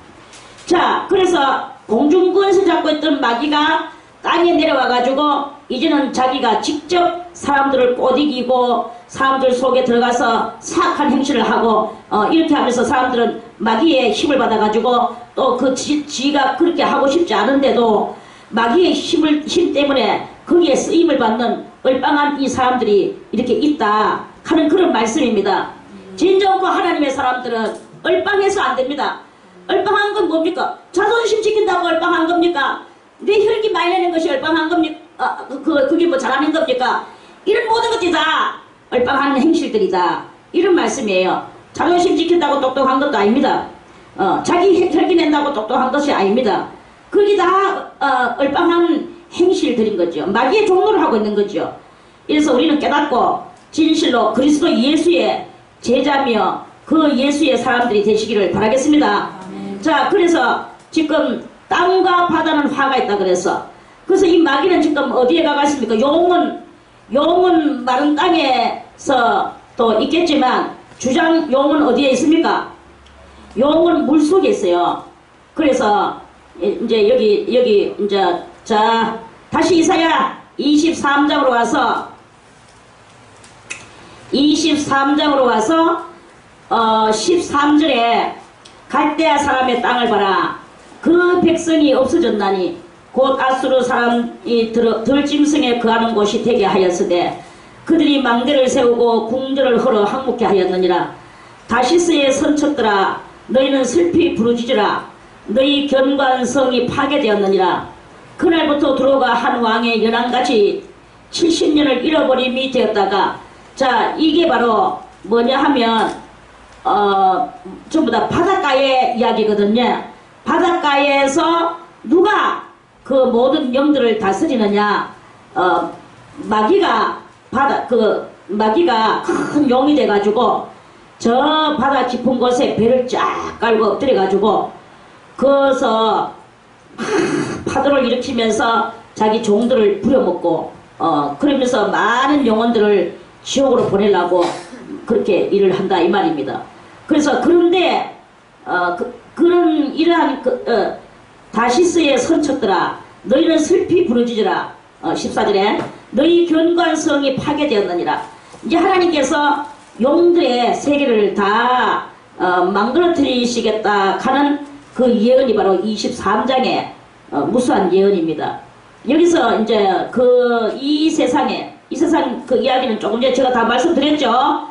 자 그래서 공중권세 잡고 있던 마귀가 땅에 내려와가지고 이제는 자기가 직접 사람들을 꼬디기고 사람들 속에 들어가서 사악한 행실을 하고 이렇게 하면서 사람들은 마귀의 힘을 받아가지고 또 그 지가 그렇게 하고 싶지 않은데도 마귀의 힘 때문에 거기에 쓰임을 받는 얼빵한 이 사람들이 이렇게 있다 하는 그런 말씀입니다. 진정과 하나님의 사람들은 얼빵해서 안 됩니다. 얼빵한 건 뭡니까? 자존심 지킨다고 얼빵한 겁니까? 내 혈기 많이 내는 것이 얼빵한 겁니까? 그게 뭐 잘하는 겁니까? 이런 모든 것들이 다 얼빵한 행실들이다. 이런 말씀이에요. 자존심 지킨다고 똑똑한 것도 아닙니다. 자기 혈기 낸다고 똑똑한 것이 아닙니다. 그게 다 얼빵한 행실들인 거죠. 마귀의 종로를 하고 있는 거죠. 그래서 우리는 깨닫고 진실로 그리스도 예수의 제자며 그 예수의 사람들이 되시기를 바라겠습니다. 아멘. 자 그래서 지금 땅과 바다는 화가 있다 그래서 이 마귀는 지금 어디에 가가 있습니까? 용은 마른 땅에서 또 있겠지만 용은 어디에 있습니까? 용은 물 속에 있어요. 그래서 이제 여기 이제 자 다시 이사야 23장으로 와서 13절에 갈대아 사람의 땅을 봐라. 그 백성이 없어졌나니 곧 아수르 사람이 들짐승에 거하는 곳이 되게 하였으되 그들이 망대를 세우고 궁전을 헐어 항목케 하였느니라. 다시스의 선척들아 너희는 슬피 부르짖으라. 너희 견관성이 파괴되었느니라. 그날부터 두로가 한 왕의 연한같이 70년을 잃어버림이 되었다가, 자 이게 바로 뭐냐 하면 전부 다 바닷가의 이야기거든요. 바닷가에서 누가 그 모든 영들을 다스리느냐. 마귀가 큰 용이 돼가지고 저 바다 깊은 곳에 배를 쫙 깔고 엎드려가지고 거기서 파도를 일으키면서 자기 종들을 부려먹고 그러면서 많은 영혼들을 지옥으로 보내려고 그렇게 일을 한다 이 말입니다. 그래서 그런데 그런 이러한 다시스의 선척들아 너희는 슬피 부르짖으라. 14절에 너희 견관성이 파괴되었느니라. 이제 하나님께서 용들의 세계를 다 망가뜨리시겠다 하는 그 예언이 바로 23장의 무수한 예언입니다. 여기서 이제 이 세상 그 이야기는 조금 전에 제가 다 말씀드렸죠.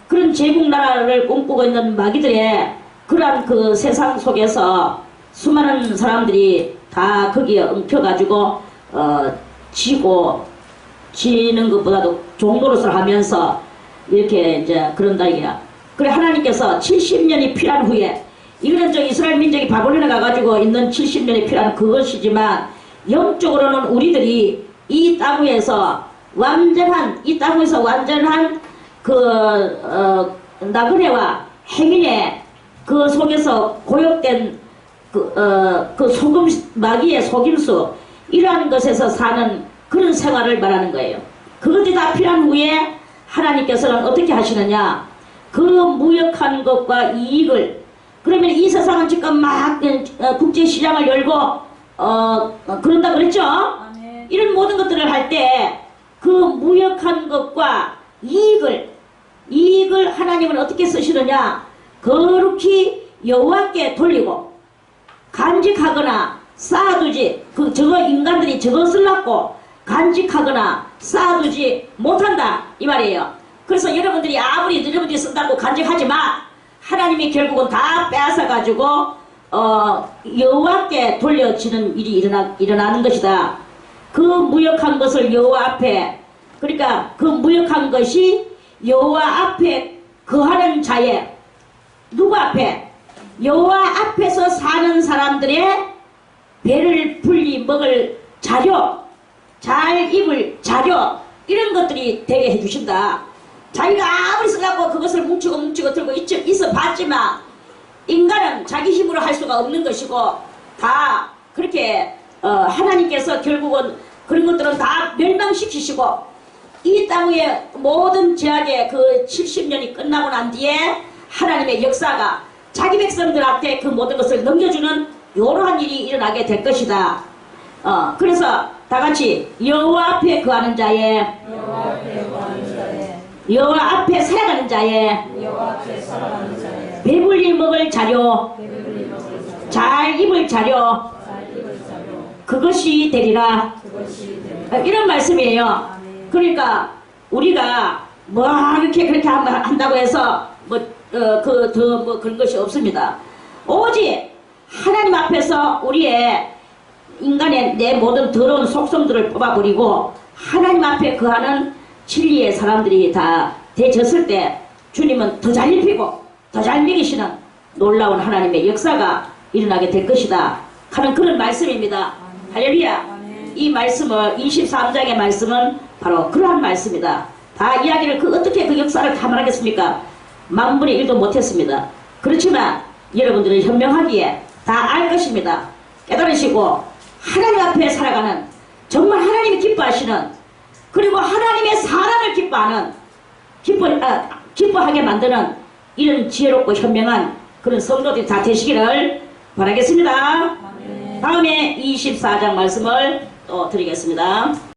그런 제국 나라를 꿈꾸고 있는 마귀들의 그러한 그 세상 속에서 수많은 사람들이 다 거기에 엉켜가지고 지는 것보다도 종노릇을 하면서 이렇게 이제 그런다 이게야. 그래 하나님께서 70년이 필요한 후에, 이거는 저 이스라엘 민족이 바벨론에 가가지고 있는 70년이 필요한 그것이지만 영적으로는 우리들이 이 땅 위에서 완전한 나그네와 행인의 그 속에서 고역된 마귀의 속임수 이러한 것에서 사는 그런 생활을 말하는 거예요. 그것이 다 필요한 후에 하나님께서는 어떻게 하시느냐. 그 무역한 것과 이익을, 그러면 이 세상은 지금 막 국제시장을 열고 그런다 그랬죠. 아멘. 이런 모든 것들을 할 때 그 무역한 것과 이익을 하나님은 어떻게 쓰시느냐. 거룩히 여호와께 돌리고 간직하거나 쌓아두지, 저거 인간들이 저거 쓰려고 간직하거나 쌓아두지 못한다 이 말이에요. 그래서 여러분들이 아무리 여러분들이 쓴다고 간직하지만 하나님이 결국은 다 빼앗아가지고 여호와께 돌려지는 일이 일어나는 것이다. 그 무역한 것을 여호와 앞에, 그러니까 그 무역한 것이 여호와 앞에 거하는 자의, 누구 앞에? 여호와 앞에서 사는 사람들의 배를 불리 먹을 자료, 잘 입을 자료, 이런 것들이 되게 해주신다. 자기가 아무리 쓰려고 그것을 뭉치고 들고 있어 봤지만 인간은 자기 힘으로 할 수가 없는 것이고, 다 그렇게 하나님께서 결국은 그런 것들은 다 멸망시키시고 이 땅 위에 모든 제약의 그 70년이 끝나고 난 뒤에 하나님의 역사가 자기 백성들한테 그 모든 것을 넘겨주는 이러한 일이 일어나게 될 것이다. 그래서 다같이 여호와 앞에 거하는 자의, 여호와 앞에 살아가는 자의, 배불리 먹을 자료, 잘 입을 자료, 그것이 되리라. 이런 말씀이에요. 그러니까 우리가 뭐 이렇게 그렇게 한다고 해서 그런 것이 없습니다. 오직 하나님 앞에서 우리의 인간의 내 모든 더러운 속성들을 뽑아버리고 하나님 앞에 거하는 진리의 사람들이 다 되졌을 때 주님은 더 잘 입히고 더 잘 먹이시는 놀라운 하나님의 역사가 일어나게 될 것이다 하는 그런 말씀입니다. 할렐루야. 이 말씀을 23장의 말씀은 바로 그러한 말씀이다. 다 이야기를 어떻게 그 역사를 감안하겠습니까? 만분의 1도 못했습니다. 그렇지만 여러분들은 현명하기에 다 알 것입니다. 깨달으시고 하나님 앞에 살아가는, 정말 하나님이 기뻐하시는, 그리고 하나님의 사랑을 기뻐하게 만드는 이런 지혜롭고 현명한 그런 성도들이 다 되시기를 바라겠습니다. 다음에 24장 말씀을 또 드리겠습니다.